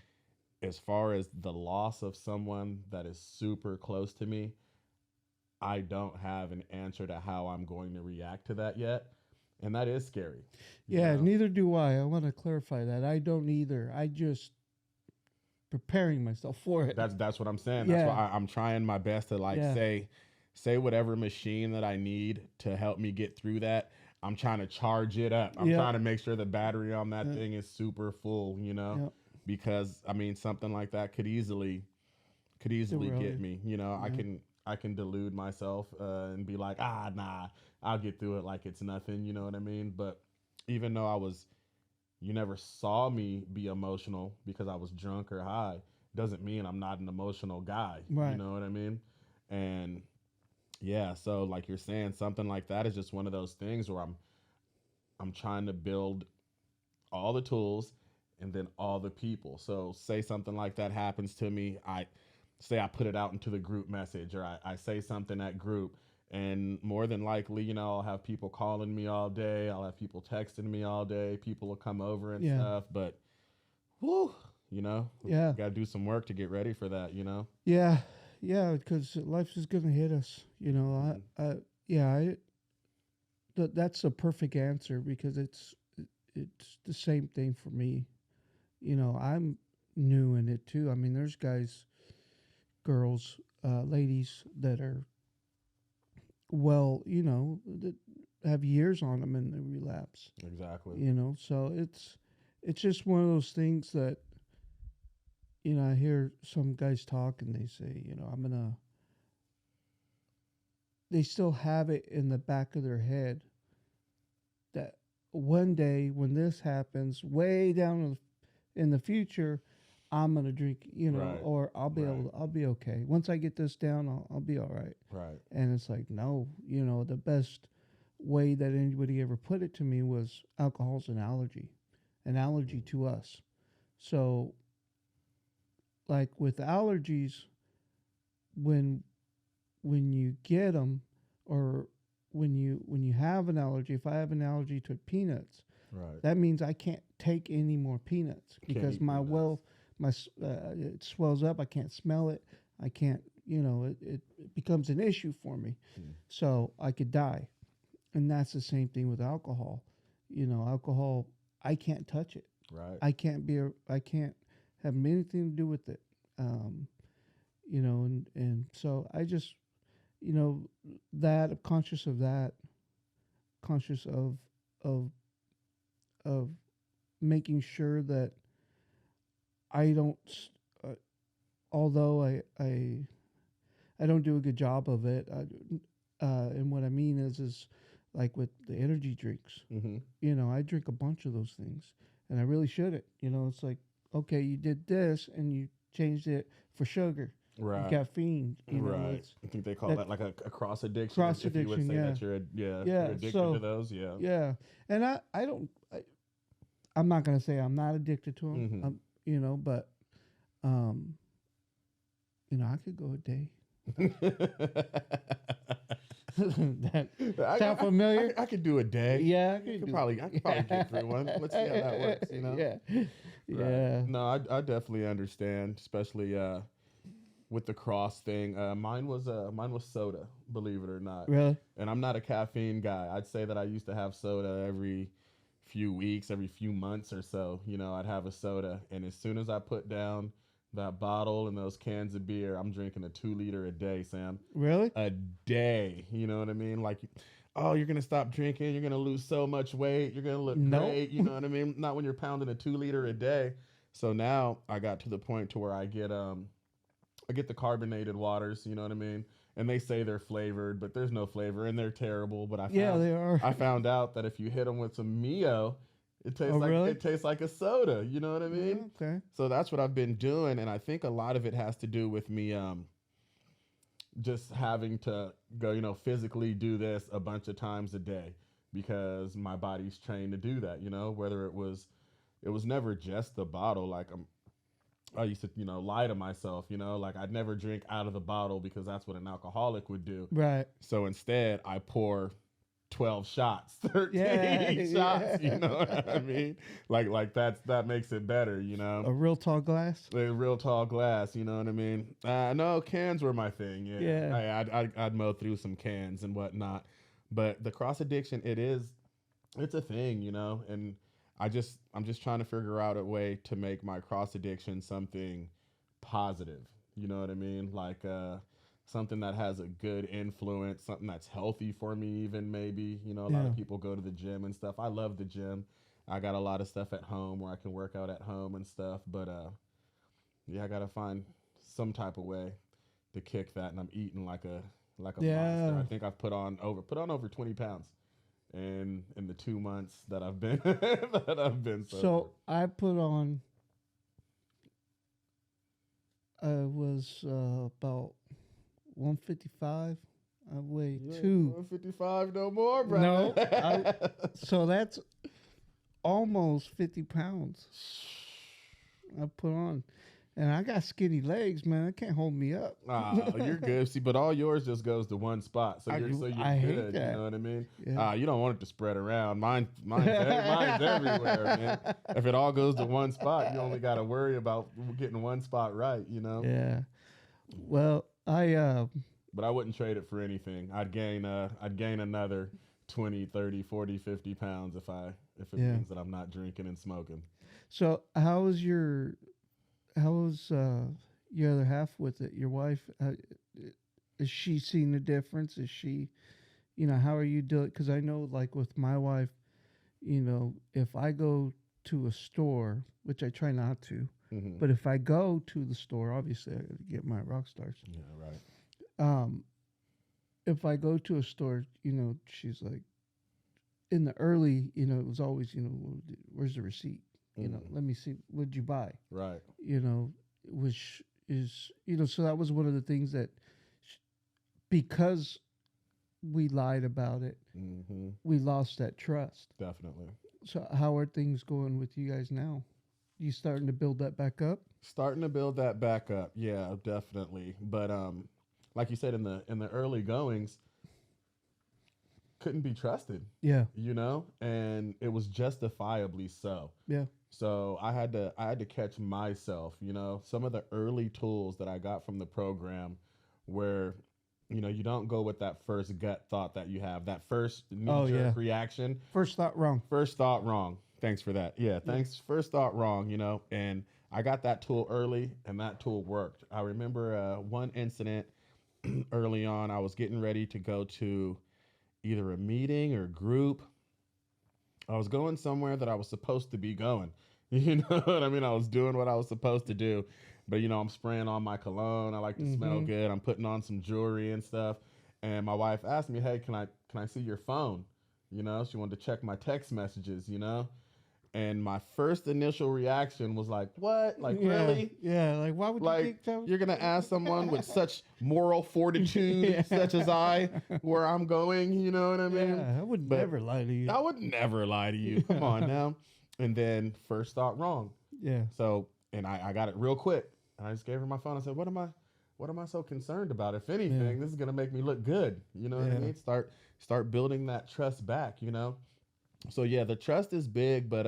as far as the loss of someone that is super close to me, I don't have an answer to how I'm going to react to that yet. And that is scary. Yeah. Neither do I. I want to clarify that. I don't either. I just preparing myself for it. That's what I'm saying. Yeah. That's why I'm trying my best to like Yeah. say whatever machine that I need to help me get through that. I'm trying to charge it up. I'm Yeah. trying to make sure the battery on that Yeah. thing is super full, Yeah. because I mean something like that could easily Derail get you. me. Yeah. I can delude myself and be like, ah, nah, I'll get through it like it's nothing. You know what I mean? But even though you never saw me be emotional because I was drunk or high, doesn't mean I'm not an emotional guy. You Right. know what I mean? And yeah, so like you're saying, something like that is just one of those things where I'm trying to build all the tools and then all the people. So say something like that happens to me, I say I put it out into the group message, or I say something at group, and more than likely, I'll have people calling me all day, I'll have people texting me all day, people will come over and Yeah. stuff, but whew, you know, Yeah. got to do some work to get ready for that. Yeah. Yeah. Because life is gonna hit us. Hmm. Yeah. That's a perfect answer because it's the same thing for me. I'm new in it too. I mean, there's guys, girls, ladies that are that have years on them in the relapse. Exactly. So it's just one of those things that I hear some guys talk and they say, they still have it in the back of their head that one day when this happens, way down in the future, I'm gonna drink, Right. or Right. I'll be okay. Once I get this down, I'll be all right. Right. And it's like, no, the best way that anybody ever put it to me was alcohol's an allergy Mm. to us. So, like with allergies, when you get them, or when you have an allergy, if I have an allergy to peanuts, Right. that means I can't take any more peanuts Can't because eat peanuts. it swells up. I can't smell it. I can't, it becomes an issue for me. Mm. So I could die. And that's the same thing with alcohol. Alcohol, I can't touch it. Right. I can't have anything to do with it. Um, and so I just, you know, that conscious of that, conscious of of making sure that I don't, uh, although I don't do a good job of it. And what I mean is like with the energy drinks. Mm-hmm. I drink a bunch of those things, and I really shouldn't. It's like, okay, you did this and you changed it for sugar and Right. caffeine. Right. It's I think they call that that like a cross addiction, cross if you would addiction. say Yeah, that you're yeah. addicted to So those. Yeah. yeah, and I don't. I'm not gonna say I'm not addicted to them. Mm-hmm. But um, I could go a day. That sound familiar? I could do a day. Yeah, I I could could do. probably get through one. Let's see how that works. Yeah, Right. yeah. No, I definitely understand, especially with the cross thing. Mine was soda, believe it or not. Really? And I'm not a caffeine guy. I'd say that I used to have soda every few weeks, every few months or so. I'd have a soda, and as soon as I put down that bottle and those cans of beer, I'm drinking a 2 liter a day, Sam. Really? A day. You know what I mean? Like, oh, you're gonna stop drinking, you're gonna lose so much weight, you're gonna look Nope. great. You know what I mean? Not when you're pounding a 2 liter a day. So now I got to the point to where I get the carbonated waters, you know what I mean? And they say they're flavored, but there's no flavor and they're terrible. But I Yeah, found they are. I found out that if you hit them with some Mio, it tastes Oh, like really? it tastes like a soda. You know what I mean? Okay. So that's what I've been doing, and I think a lot of it has to do with me just having to go, physically do this a bunch of times a day because my body's trained to do that. Whether it was never just the bottle. Like I used to, lie to myself, like I'd never drink out of the bottle because that's what an alcoholic would do. Right. So instead, I pour 12 shots, Yeah. 13 shots, you Yeah. know what I mean? Like that makes it better. A real tall glass. A real tall glass, you know what I mean? No, cans were my thing. Yeah, Yeah. I'd mow through some cans and whatnot, but the cross addiction, it's a thing, and I'm just trying to figure out a way to make my cross addiction something positive. You know what I mean? Like something that has a good influence, something that's healthy for me, even maybe. A lot Yeah. of people go to the gym and stuff. I love the gym. I got a lot of stuff at home where I can work out at home and stuff, but yeah, I gotta find some type of way to kick that, and I'm eating like a monster. Yeah. I think I've put on over 20 pounds in the 2 months that I've been that I've been sober. So I put on. I was about 155. I weigh You ain't two. 155 no more, brother. No, I. So that's almost 50 pounds I put on, and I got skinny legs, man. It can't hold me up. You're good. See, but all yours just goes to one spot, so you're I hate good. You that. know what I mean? Yeah. You don't want it to spread around. Mine's everywhere, man. If it all goes to one spot, you only got to worry about getting one spot right. You know. Yeah. Well, I But I wouldn't trade it for anything. I'd gain another 20, 30, 40, 50 pounds if it yeah. means that I'm not drinking and smoking. So how was your other half with it? Your wife, is she seeing the difference? Is she, how are you doing? Because I know, like with my wife, if I go to a store, which I try not to, but if I go to the store, obviously I gotta get my rock stars. Yeah, right. If I go to a store, she's like, in the early, it was always, where's the receipt? Let me see, what'd you buy? Right. Which is, so that was one of the things that, because we lied about it, we lost that trust. Definitely. So how are things going with you guys now? You starting to build that back up? Starting to build that back up. Yeah, definitely. But like you said, in the early goings, couldn't be trusted. Yeah. And it was justifiably so. Yeah. So I had to catch myself. Some of the early tools that I got from the program, where you don't go with that first gut thought that you have, that first knee-jerk reaction. First thought wrong. First thought wrong. Thanks for that. Yeah, thanks. Yeah. First thought wrong, and I got that tool early, and that tool worked. I remember one incident early on. I was getting ready to go to either a meeting or group. I was going somewhere that I was supposed to be going. You know what I mean? I was doing what I was supposed to do. But, I'm spraying on my cologne. I like to smell good. I'm putting on some jewelry and stuff. And my wife asked me, hey, can I see your phone? She wanted to check my text messages, And my first initial reaction was like, what? Like, really? Yeah, like, why would you think that? You're going to ask someone with such moral fortitude, such as I, where I'm going, you know what I mean? Yeah, I would never lie to you. I would never lie to you. Come on now. And then first thought wrong. Yeah. So, and I got it real quick. And I just gave her my phone. I said, what am I so concerned about? If anything, this is going to make me look good. You know what I mean? Start building that trust back, So yeah, the trust is big, but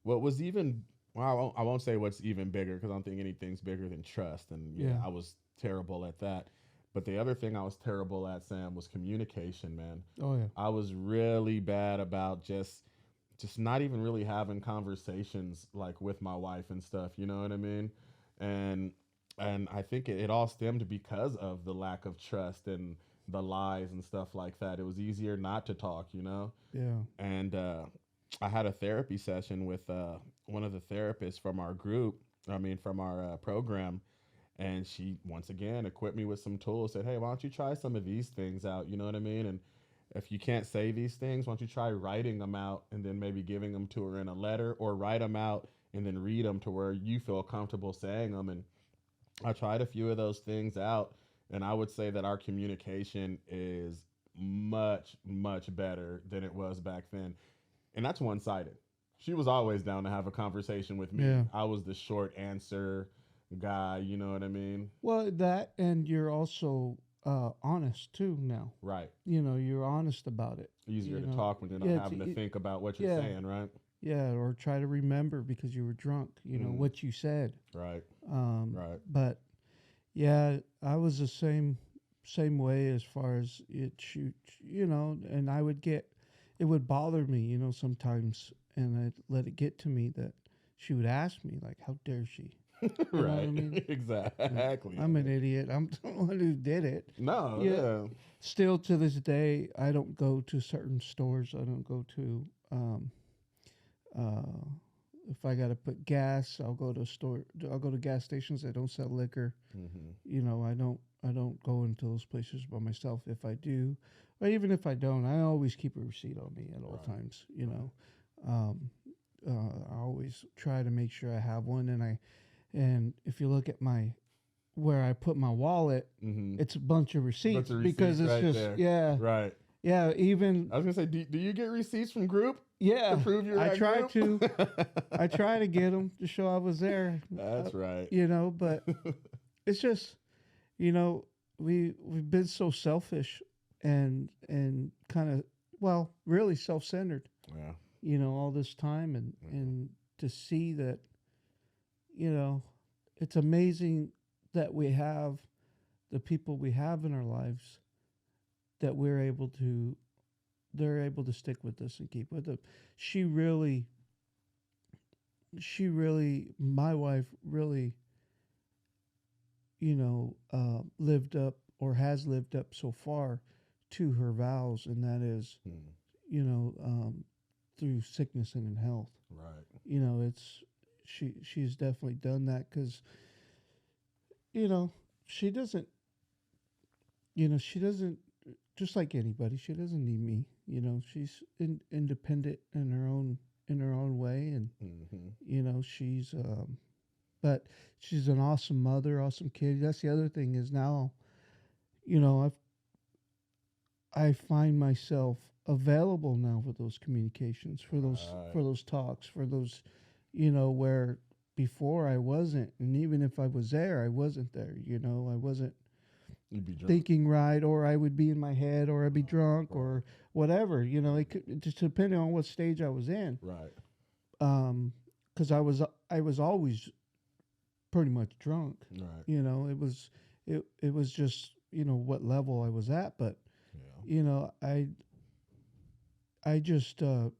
what was even, well, I won't say what's even bigger, because I don't think anything's bigger than trust. And I was terrible at that. But the other thing I was terrible at, Sam, was communication, man. Oh yeah. I was really bad about just not even really having conversations like with my wife and stuff. You know what I mean? And I think it all stemmed because of the lack of trust and the lies and stuff like that. It was easier not to talk, Yeah. And I had a therapy session with one of the therapists from our group, from our program. And she, once again, equipped me with some tools, said, hey, why don't you try some of these things out? You know what I mean? And if you can't say these things, why don't you try writing them out and then maybe giving them to her in a letter, or write them out and then read them to where you feel comfortable saying them. And I tried a few of those things out, and I would say that our communication is much, much better than it was back then. And that's one-sided. She was always down to have a conversation with me. Yeah. I was the short answer guy, you know what I mean? Well, that, and you're also honest too now. Right. You're honest about it. Easier to talk when you're not having to think about what you're saying, right? Yeah, or try to remember because you were drunk, what you said. Right. Right. But yeah, I was the same way as far as it and I would it would bother me, sometimes, and I'd let it get to me that she would ask me, like, how dare she? Right. I mean? Exactly. I'm an idiot. I'm the one who did it. No, yeah. Still to this day, I don't go to certain stores. I don't go to if I got to put gas, I'll go to a store. I'll go to gas stations that don't sell liquor. Mm-hmm. I don't go into those places by myself. If I do, or even if I don't, I always keep a receipt on me at all Right. times. Right. Um, I always try to make sure I have one. And if you look at my where I put my wallet, Mm-hmm. it's a bunch of Bunch receipts of because receipts it's right just there. yeah, Right. yeah. Even I was gonna say, do you get receipts from group to yeah, prove you're I at try group? to. I try to get them to show I was there. That's right. But it's just you know we've been so selfish and kind of really self-centered Yeah. all this time Mhm. and to see that you know it's amazing that we have the people we have in our lives that they're able to stick with us and keep with them. She really my wife really lived up or has lived up so far to her vows, and that is, Mm. you know, through sickness and in health. Right. It's she's definitely done that because you know she doesn't, she doesn't just like anybody. She doesn't need me. She's independent in her own way, and Mm-hmm. she's but she's an awesome mother, awesome kid. That's the other thing is now, you know, I find myself available now for those communications, Right. for those talks, for those, where before I wasn't, and even if I was there, I wasn't there. I wasn't You'd be drunk. thinking right, or I would be in my head, or I'd be drunk, Right. or whatever. It could just depending on what stage I was in. Right. Because I was always pretty much drunk. Right. It was just what level I was at, but Yeah. I just so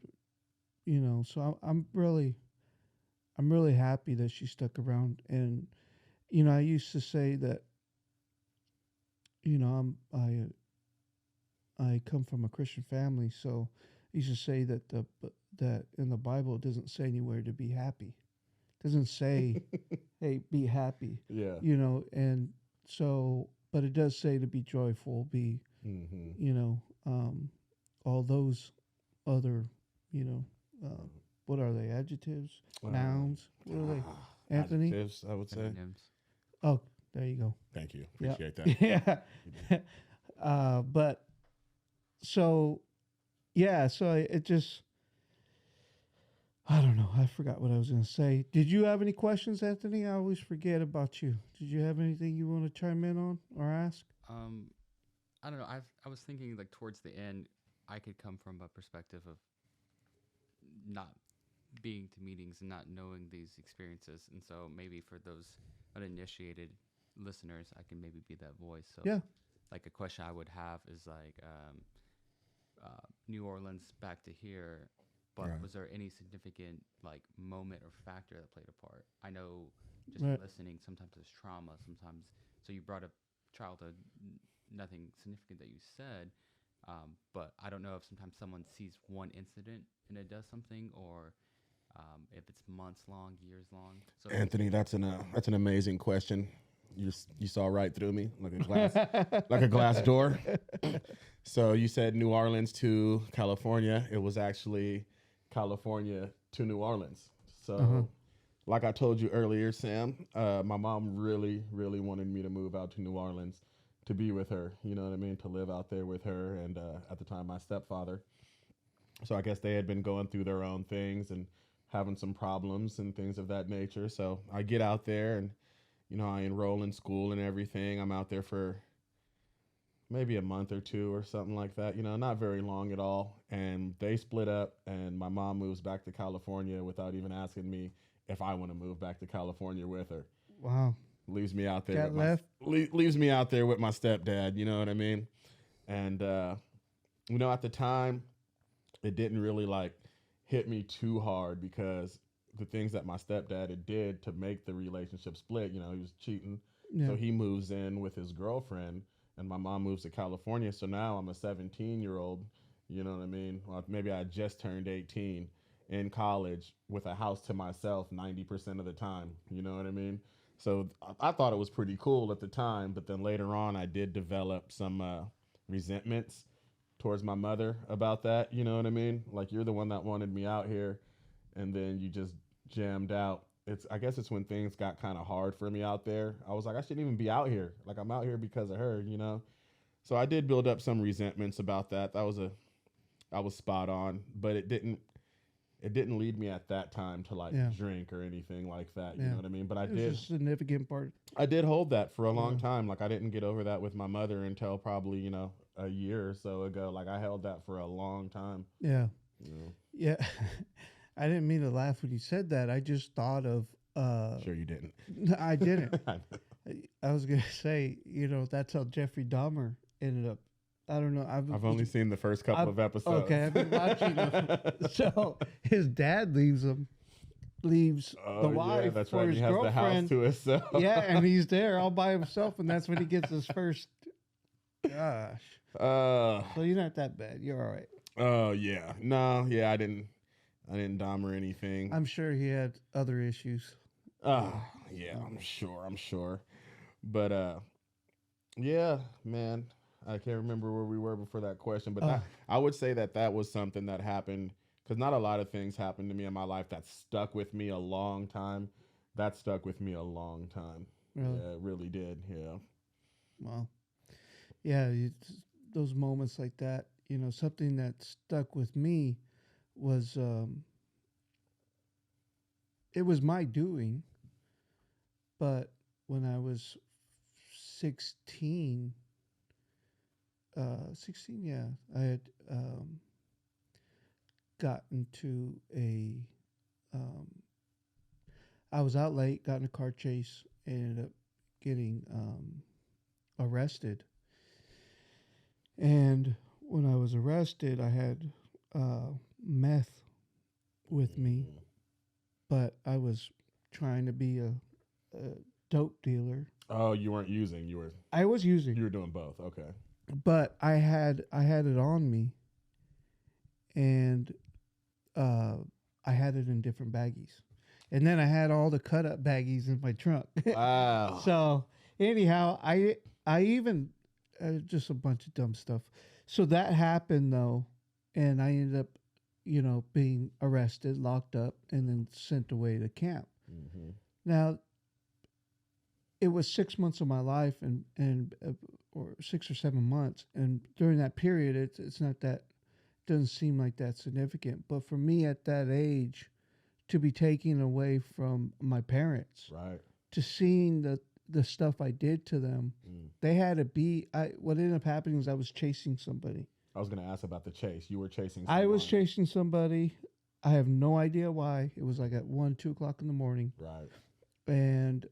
I'm really happy that she stuck around, and I used to say that I come from a Christian family, so I used to say that in the Bible it doesn't say anywhere to be happy. It doesn't say, "Hey, be happy," Yeah. and so, but it does say to be joyful, be Mm-hmm. you know, all those other, you know, uh, what are they? Adjectives, nouns. What are they? Anthony. Adjectives, I would say. Synonyms. Oh, there you go. Thank you. Yeah, Appreciate that. yeah. But so yeah, so it just I don't know. I forgot what I was going to say. Did you have any questions, Anthony? I always forget about you. Did you have anything you want to chime in on or ask? Um, I don't know. I was thinking like towards the end, I could come from a perspective of not being to meetings and not knowing these experiences, and so maybe for those uninitiated listeners, I can maybe be that voice. So, Yeah. like a question I would have is like, New Orleans back to here, but Right. was there any significant like moment or factor that played a part? I know just Right. listening, sometimes there's trauma, sometimes. So you brought up childhood, nothing significant that you said, but I don't know if sometimes someone sees one incident and it does something, or if it's months long, years long. So Anthony, that's an amazing question. You saw right through me like a glass like a glass door. So you said New Orleans to California. It was actually California to New Orleans. So, Uh-huh. like I told you earlier, Sam, my mom really, really wanted me to move out to New Orleans to be with her. You know what I mean? To live out there with her, and at the time, my stepfather. So I guess they had been going through their own things and having some problems and things of that nature. So I get out there and I enroll in school and everything. I'm out there for maybe a month or two or something like that, not very long at all. And they split up, and my mom moves back to California without even asking me if I want to move back to California with her. Wow. Leaves me out there Got with my left. leaves me out there with my stepdad, you know what I mean? And at the time it didn't really like hit me too hard because the things that my stepdad had did to make the relationship split, he was cheating. Yeah. So he moves in with his girlfriend, and my mom moves to California. So now I'm a 17-year-old, you know what I mean? Or maybe I just turned 18, in college with a house to myself 90% of the time. You know what I mean? So I thought it was pretty cool at the time, but then later on, I did develop some resentments towards my mother about that. You know what I mean? Like, you're the one that wanted me out here, and then you just jammed out. I guess it's when things got kind of hard for me out there. I was like, I shouldn't even be out here. Like, I'm out here because of her, you know? So I did build up some resentments about that. I was spot on, but it didn't lead me at that time to like Yeah. drink or anything like that. You Yeah. know what I mean? But It was a significant part. I did hold that for a long Yeah. time. Like, I didn't get over that with my mother until probably, a year or so ago. Like, I held that for a long time. Yeah. You know? Yeah. I didn't mean to laugh when you said that. I just thought of. Sure you didn't. I didn't. I was gonna say, that's how Jeffrey Dahmer ended up. I don't know. I've only seen the first couple of episodes. Okay, I've been watching him. So his dad leaves the wife yeah, that's for right. his He has the house girlfriend. to himself. Yeah, and he's there all by himself, and that's when he gets his first. Gosh. So you're not that bad. You're all right. Oh yeah. No, yeah, I didn't dom or anything. I'm sure he had other issues. Yeah, I'm sure. But yeah, man. I can't remember where we were before that question, but I would say that was something that happened, because not a lot of things happened to me in my life that stuck with me a long time. That stuck with me a long time. Really? Yeah, it really did. Yeah. Well, yeah, those moments like that, something that stuck with me was it was my doing, but when I was 16, 16, yeah, I had gotten to I was out late, got in a car chase, ended up getting arrested. And when I was arrested, I had meth with me, but I was trying to be a dope dealer. Oh, you weren't using. I was using. You were doing both. Okay. But I had it on me, and I had it in different baggies, and then I had all the cut up baggies in my trunk. Wow. So anyhow, I even just a bunch of dumb stuff. So that happened though, and I ended up, being arrested, locked up, and then sent away to camp. Mm-hmm. Now, it was 6 months of my life, and or 6 or 7 months, and during that period, it's not that, doesn't seem like that significant. But for me at that age, to be taken away from my parents, Right. to seeing the stuff I did to them, they had to be. What ended up happening was I was chasing somebody. I was going to ask about the chase. You were chasing someone. I was chasing somebody. I have no idea why. It was like at 1, 2 o'clock in the morning. Right. And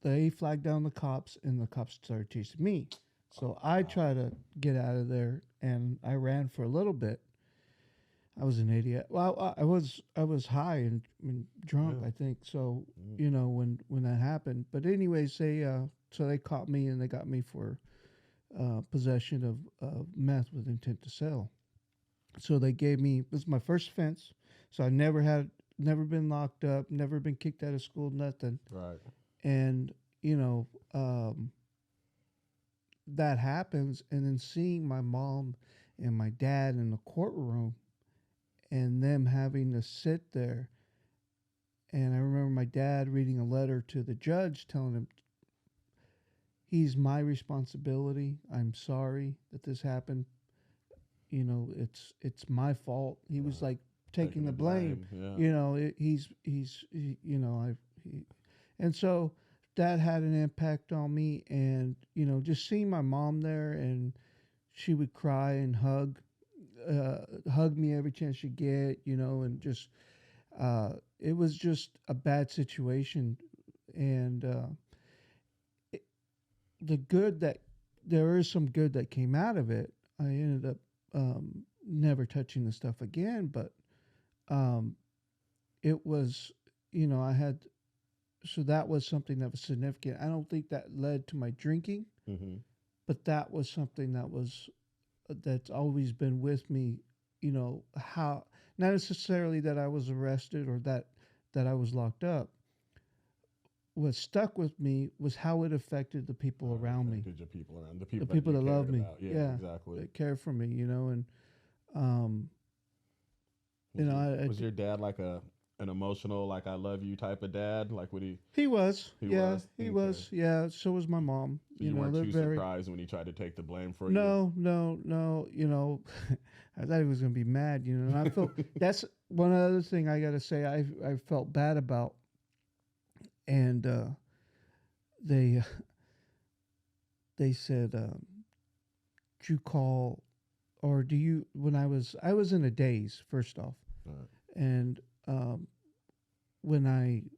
they flagged down the cops, and the cops started chasing me. So I tried to get out of there, and I ran for a little bit. I was an idiot. Well, I was high and drunk, Yeah. I think. So when that happened. But anyways, they caught me, and they got me for possession of meth with intent to sell. So they gave me, this was my first offense. So I never been locked up, never been kicked out of school, nothing. Right. And that happens, and then seeing my mom and my dad in the courtroom, and them having to sit there. And I remember my dad reading a letter to the judge telling him, he's my responsibility. I'm sorry that this happened. It's my fault. He was like taking the blame. Yeah. And so that had an impact on me. And, just seeing my mom there, and she would cry and hug me every chance she get, and just, it was just a bad situation. And there is some good that came out of it. I ended up never touching the stuff again, but it was, so that was something that was significant. I don't think that led to my drinking, Mm-hmm. but that was something that's always been with me how, not necessarily that I was arrested or that I was locked up. What stuck with me was how it affected the people How it around me, affected your people around, the the people that people you that love cared me. about. Yeah, Yeah, exactly. that care for me. And um, Was your I was your dad like an emotional, like I love you type of dad? Like what he was, he yeah, was? he Okay. was, yeah. So was my mom. So you weren't They're too very. surprised when he tried to take the blame for you? No, no, no. I thought he was gonna be mad. And I felt that's one other thing I gotta say. I felt bad about, and they they said, "Do you call or do you?" When I was in a daze first off, Right. and when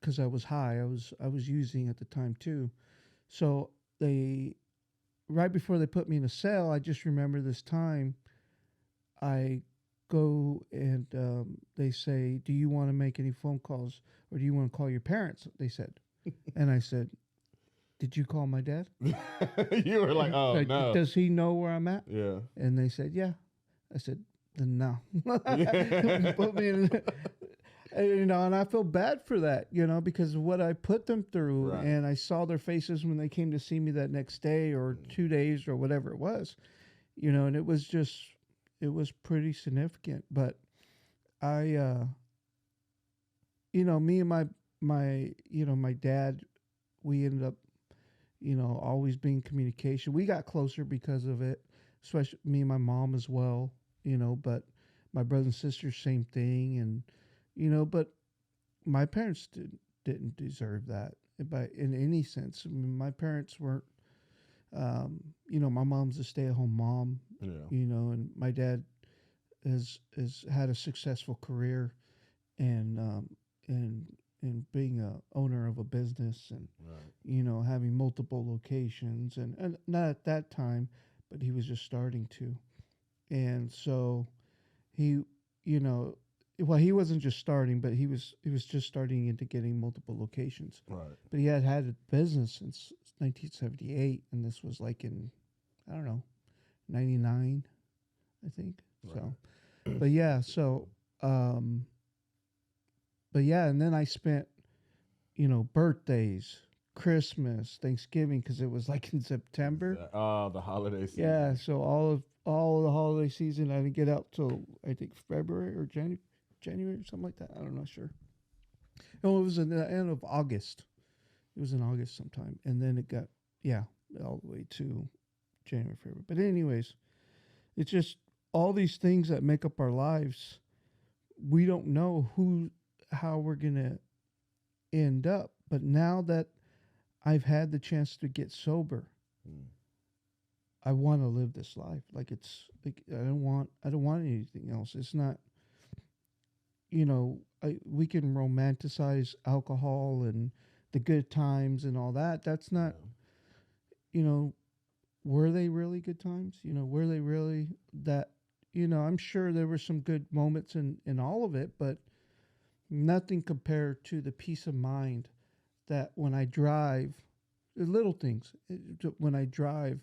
because I was high, I was using at the time too. So they right before they put me in a cell, I just remember this time I go and they say, "Do you want to make any phone calls or do you want to call your parents?" They said, and I said, "Did you call my dad? You were like, oh Like, no. does he know where I'm at?" Yeah. And they said, "Yeah." I said, "Then no." Yeah. Put me in, and I feel bad for that, because of what I put them through, Right. and I saw their faces when they came to see me that next day or 2 days or whatever it was, and it was pretty significant. But I, me and my dad, we ended up, always being in communication. We got closer because of it, especially me and my mom as well, but my brother and sister, same thing. And, but my parents didn't deserve that by in any sense. I mean, my parents weren't, my mom's a stay at home mom, Yeah. and my dad has had a successful career and and being a owner of a business and Right. having multiple locations and not at that time, but he was just starting to. And so he, you know, well, he wasn't just starting, but he was just starting into getting multiple locations. Right. But he had a business since 1978, and this was like in, I don't know, 99, I think. Right. So, but yeah, so um, but yeah, and then I spent, birthdays, Christmas, Thanksgiving, because it was like in September. Oh, the holiday Yeah, season. so all of the holiday season, I didn't get out till I think February or January or something like that. I'm not sure. No, it was in the end of August. It was in August sometime, and then it got, yeah, all the way to January, February. But anyways, it's just all these things that make up our lives. We don't know how we're gonna end up. But now that I've had the chance to get sober, Mm. I want to live this life. Like, it's like I don't want anything else. It's not, we can romanticize alcohol and the good times and all that. That's not, Yeah. you know, were they really good times? Were they really that, I'm sure there were some good moments in all of it, but nothing compared to the peace of mind that when I drive, the little things, when I drive,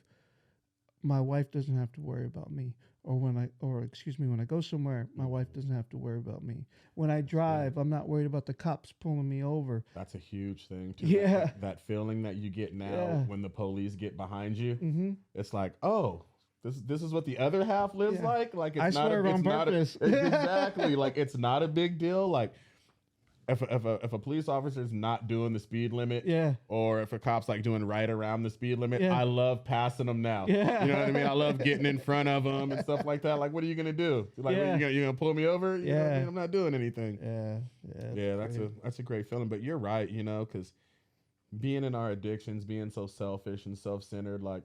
my wife doesn't have to worry about me. When I go somewhere, my wife doesn't have to worry about me. When I That's good. drive, I'm not worried about the cops pulling me over. That's a huge thing too. Yeah. That feeling that you get now Yeah. when the police get behind you, Mm-hmm. it's like, oh, this is what the other half lives Yeah. like. Like I it's not swear a, on it's not a, purpose. exactly like it's not a big deal. Like if a police officer's not doing the speed limit, Yeah. or if a cop's like doing right around the speed limit, Yeah. I love passing them now. Yeah. You know what I mean? I love getting in front of them and stuff like that. Like, what are you gonna do? Like, Yeah. you gonna pull me over? You know what I Yeah. mean? I'm not doing anything. Yeah. Yeah. Yeah, that's great. a great feeling. But you're right, because being in our addictions, being so selfish and self-centered, like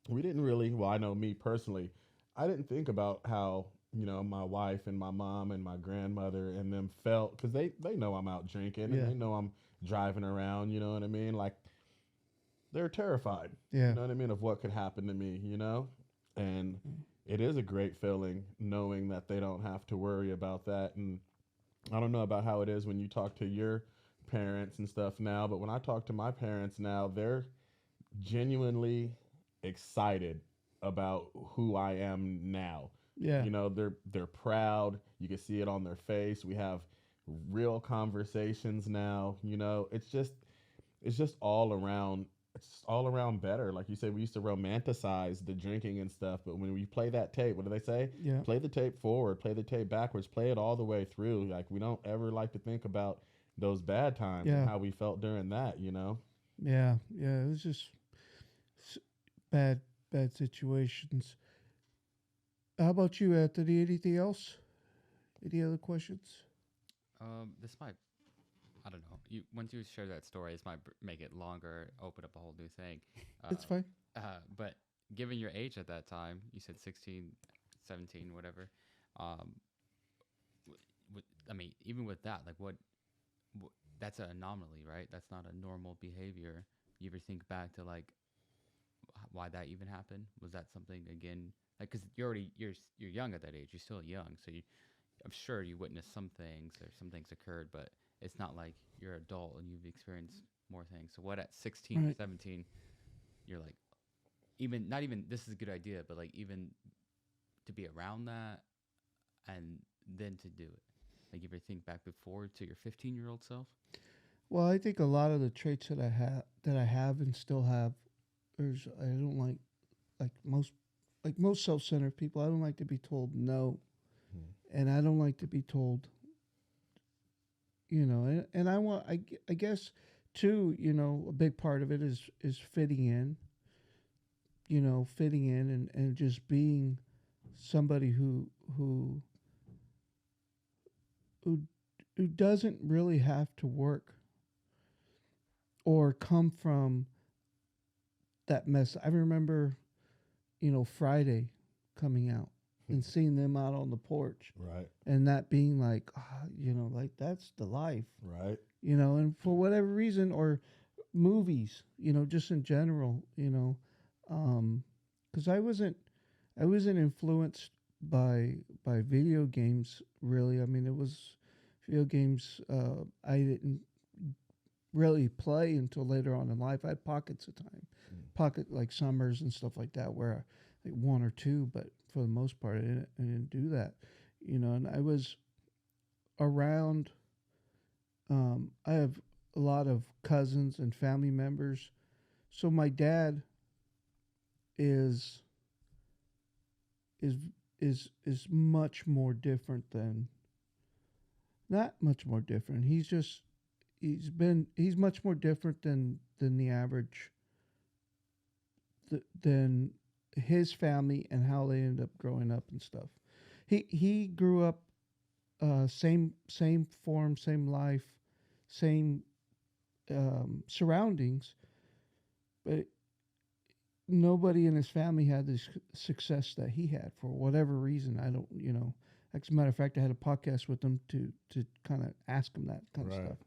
we didn't really. Well, I know me personally, I didn't think about how my wife and my mom and my grandmother and them felt because they know I'm out drinking and Yeah. they know I'm driving around. You know what I mean? Like they're terrified. You Yeah. know what I mean of what could happen to me. And it is a great feeling knowing that they don't have to worry about that. And I don't know about how it is when you talk to your parents and stuff now, but when I talk to my parents now, they're genuinely excited about who I am now. Yeah. You know, they're proud. You can see it on their face. We have real conversations now. You know, it's just all around. It's all around better. Like you said, we used to romanticize the drinking and stuff, but when we play that tape, what do they say? Yeah. Play the tape forward, play the tape backwards, play it all the way through. Like we don't ever like to think about those bad times and Yeah. how we felt during that. You know. Yeah. Yeah. It was just s- bad, bad situations. How about you, Anthony? Anything else? Any other questions? This might, I don't know. You once you share that story, this might make it longer, open up a whole new thing. It's fine. But given your age at that time, you said 16, 17, whatever. Um, I mean, even with that, like what that's an anomaly, right? That's not a normal behavior. You ever think back to like why that even happened? Was that something again? Like, because you're young at that age. You're still young, so I'm sure you witnessed some things or some things occurred, but it's not like you're adult and you've experienced more things. So what at 16 or Right. 17, you're like, even not even this is a good idea, but like even to be around that and then to do it. Like you ever think back before to your 15-year-old self? Well, I think a lot of the traits that I have and still have, there's I don't like most self-centered people. I don't like to be told no, and I don't like to be told, and I want I guess too, a big part of it is fitting in, fitting in and just being somebody who who doesn't really have to work or come from that mess. I remember, Friday coming out and seeing them out on the porch Right. and that being like, like that's the life, Right. and for whatever reason, or movies, just in general, because I wasn't influenced by video games really. I mean, it was video games I didn't really play until later on in life. I had pockets of time, pocket like summers and stuff like that, where like one or two, but for the most part, I didn't do that, And I was around. I have a lot of cousins and family members, so my dad is is is much more different than not much more different. He's much more different than the average than his family and how they end up growing up and stuff. He grew up same form, same life, same surroundings, but nobody in his family had this success that he had for whatever reason. I don't, As a matter of fact, I had a podcast with him to kind of ask him that kind of Right. stuff.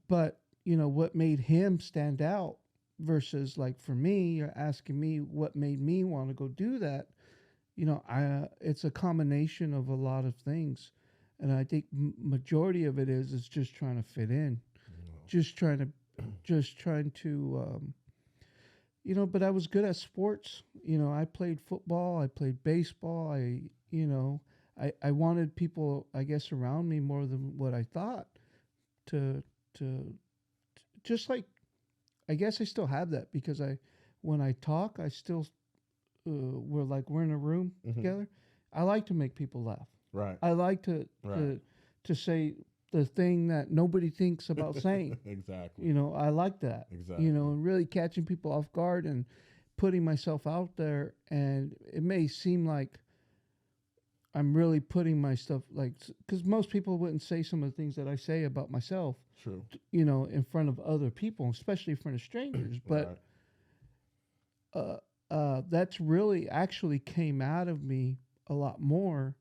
But what made him stand out versus like for me, you're asking me what made me want to go do that. I it's a combination of a lot of things, and I think majority of it is just trying to fit in, just trying to, just trying to. But I was good at sports. I played football, I played baseball. I wanted people, I guess, around me more than what I thought to to just like I guess I still have that because when I talk, I still we're in a room together. I like to make people laugh. Right. I like to Right. to say the thing that nobody thinks about saying. Exactly. I like that. Exactly. And really catching people off guard and putting myself out there. And it may seem like I'm really putting my stuff like, because most people wouldn't say some of the things that I say about myself, True. in front of other people, especially in front of strangers. But that's really actually came out of me a lot more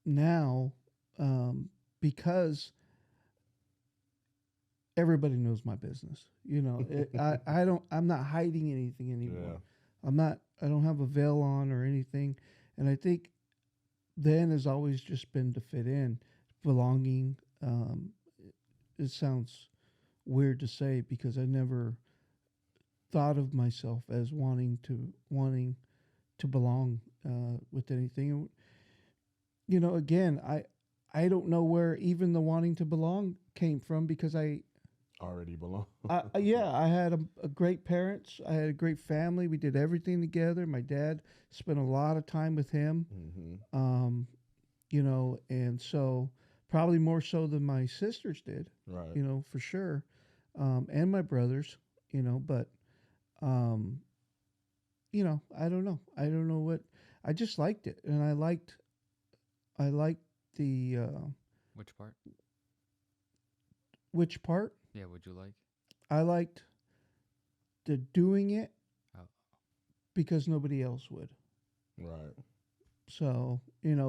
now, because everybody knows my business. I'm not hiding anything anymore. Yeah. I don't have a veil on or anything. And I think then has always just been to fit in, belonging. It sounds weird to say because I never thought of myself as wanting to belong with anything. Again, I don't know where even the wanting to belong came from because Already belong. yeah, I had a great parents. I had a great family. We did everything together. My dad spent a lot of time with him. Mm-hmm. Um, and so probably more so than my sisters did, Right. for sure, and my brothers, but, um, I don't know. I don't know what, I just liked it. And I liked the, Which part? which part Yeah, would you like? I liked the doing it Oh, because nobody else would. Right. So,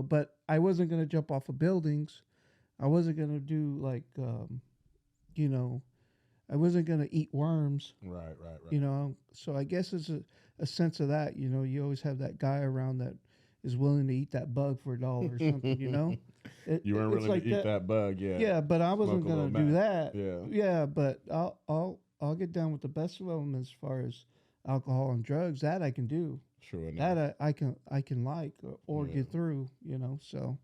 but I wasn't going to jump off of buildings. I wasn't going to do like, you know, I wasn't going to eat worms, Right. Right. So I guess it's a sense of that, you always have that guy around that is willing to eat that bug for $1 or something. You weren't It's willing to like eat that. that bug, yeah. Yeah, but I Smoke wasn't a little going to do Mac. that. Yeah. Yeah, but I'll get down with the best of them as far as alcohol and drugs. That I can do. True enough. That I can like or Yeah. get through, So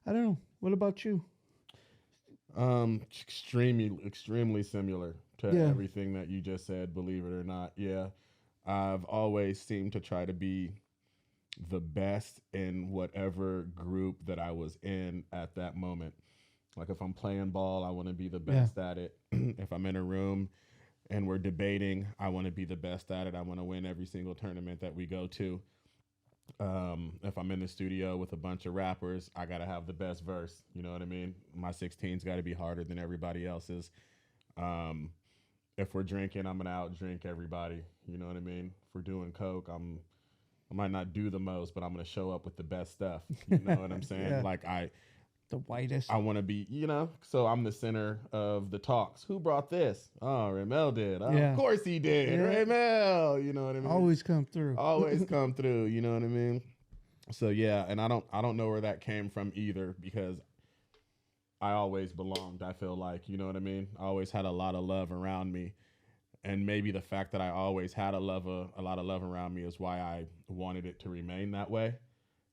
I don't know. What about you? Extremely similar to Yeah, everything that you just said, believe it or not. Yeah. I've always seemed to try to be the best in whatever group that I was in at that moment. Like if I'm playing ball, I want to be the yeah, best at it. If I'm in a room and we're debating, I want to be the best at it. I want to win every single tournament that we go to. If I'm in the studio with a bunch of rappers, I gotta have the best verse. You know what I mean? My 16's got to be harder than everybody else's. Um, if we're drinking, I'm gonna out drink everybody. You know what I mean? If we're doing coke, I might not do the most, but I'm gonna show up with the best stuff. You know what I'm saying? yeah. Like The whitest. I want to be, so I'm the center of the talks. Who brought this? Oh, Raymell did. Oh, of Yeah, course he did. yeah. Raymell, you know what I mean? Always come through. Always come through, you know what I mean? So yeah, and I don't know where that came from either because I always belonged, I feel like, you know what I mean? I always had a lot of love around me. And maybe the fact that I always had a lot of love around me is why I wanted it to remain that way.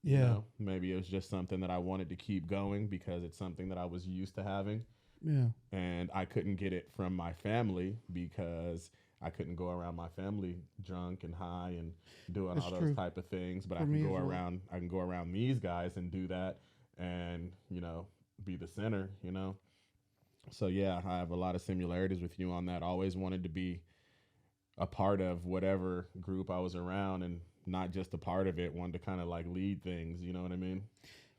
Yeah, Maybe it was just something that I wanted to keep going because it's something that I was used to having. yeah. And I couldn't get it from my family because I couldn't go around my family drunk and high and doing That's all those true. type of things. But For me as well. I can go around these guys and do that and, be the center. So yeah, I have a lot of similarities with you on that. I always wanted to be a part of whatever group I was around and not just a part of it, wanted to kind of like lead things, you know what I mean?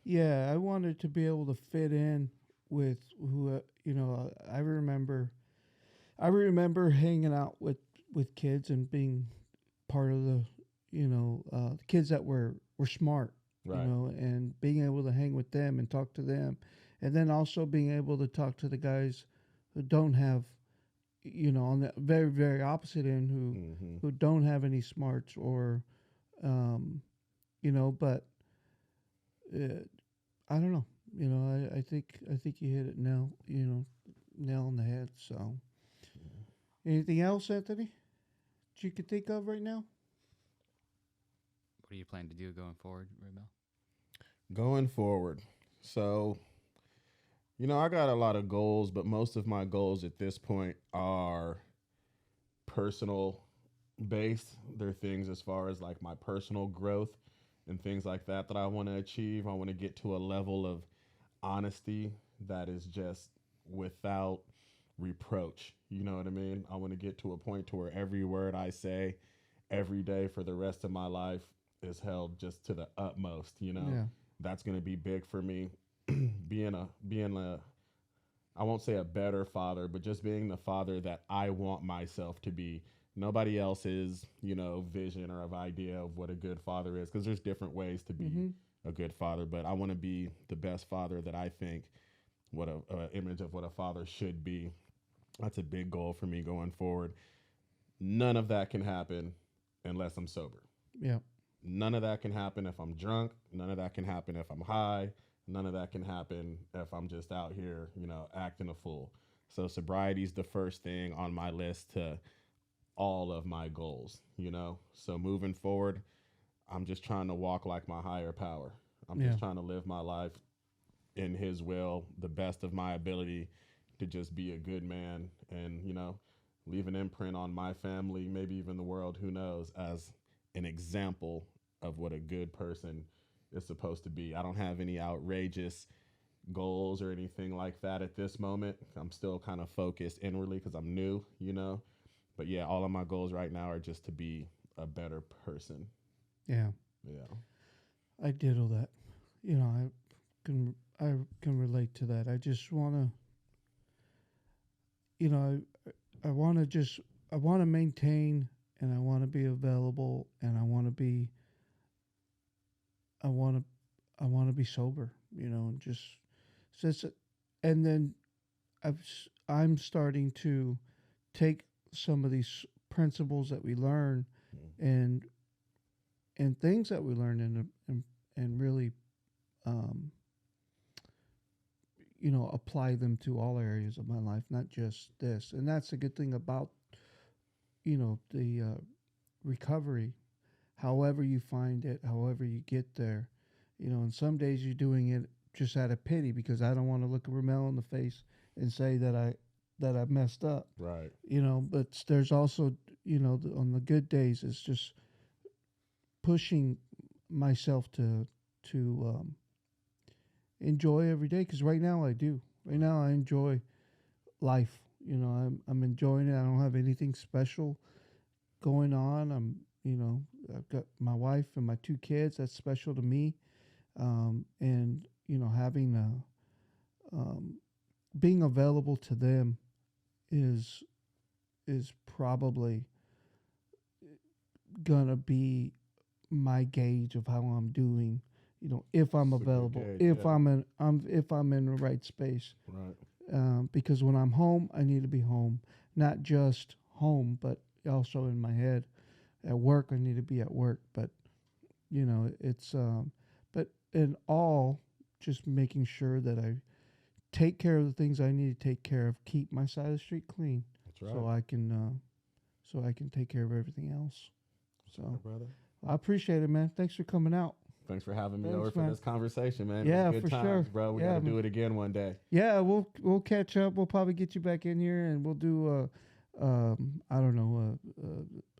Yeah, I wanted to be able to fit in with who, I remember hanging out with kids and being part of the kids that were smart, Right. and being able to hang with them and talk to them, and then also being able to talk to the guys who don't have, on the very very opposite end, who Mm-hmm. who don't have any smarts or, um, but uh, I don't know. I think you hit it nail on the head. So, anything else, Anthony, that you could think of right now? what do you plan to do going forward, Raymell? Going forward. So, I got a lot of goals, but most of my goals at this point are personal based. They're things as far as like my personal growth and things like that I want to achieve. I want to get to a level of honesty that is just without reproach. You know what I mean? I want to get to a point to where every word I say every day for the rest of my life is held just to the utmost. Yeah, That's going to be big for me. being a I won't say a better father, but just being the father that I want myself to be. Nobody else's, vision or of idea of what a good father is, because there's different ways to be mm-hmm. a good father. But I want to be the best father that I think what a image of what a father should be. That's a big goal for me going forward. None of that can happen unless I'm sober. Yeah, None of that can happen if I'm drunk. None of that can happen if I'm high. None of that can happen if I'm just out here, acting a fool. So sobriety is the first thing on my list to all of my goals. So moving forward, I'm just trying to walk like my higher power. I'm Yeah. just trying to live my life in his will, the best of my ability, to just be a good man and, leave an imprint on my family, maybe even the world, who knows, as an example of what a good person is supposed to be. I don't have any outrageous goals or anything like that at this moment. I'm still kind of focused inwardly because I'm new. But yeah, all of my goals right now are just to be a better person. Yeah. Yeah. I diddle that. I can relate to that. I just want to, I want to maintain, and I want to be available, and I want to be I want to be sober, and just and then I'm starting to take some of these principles that we learn and things that we learn and really um, apply them to all areas of my life, not just this. And that's a good thing about the recovery. However you find it, however you get there, and some days you're doing it just out of pity because I don't want to look Raymell in the face and say that I messed up. Right. But there's also on the good days it's just pushing myself to enjoy every day, because right now I do. Right now I enjoy life. I'm enjoying it. I don't have anything special going on. I've got my wife and my 2 kids. That's special to me. And having being available to them is probably gonna be my gauge of how I'm doing. If I'm It's a good available, gauge, if yeah. if I'm in the right space. Right. Because when I'm home, I need to be home, not just home, but also in my head. At work, I need to be at work, but it's but in all, just making sure that I take care of the things I need to take care of, keep my side of the street clean, That's right. so I can take care of everything else. That's So right, brother. I appreciate it, man. Thanks for coming out. Thanks for having me Thanks, over for man. this conversation, man. Yeah, It was for good times, sure. bro. We Yeah, got to man. do it again one day. Yeah, we'll catch up. We'll probably get you back in here, and we'll do I don't know,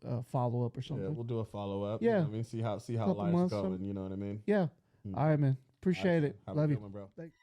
a follow up or Yeah, something. we'll do a follow up. Yeah. See how Couple life's months, going. some- You know what I mean? Yeah. Mm. All right, man. All right, Appreciate son. it. Have Love a you. good one, bro. Thanks.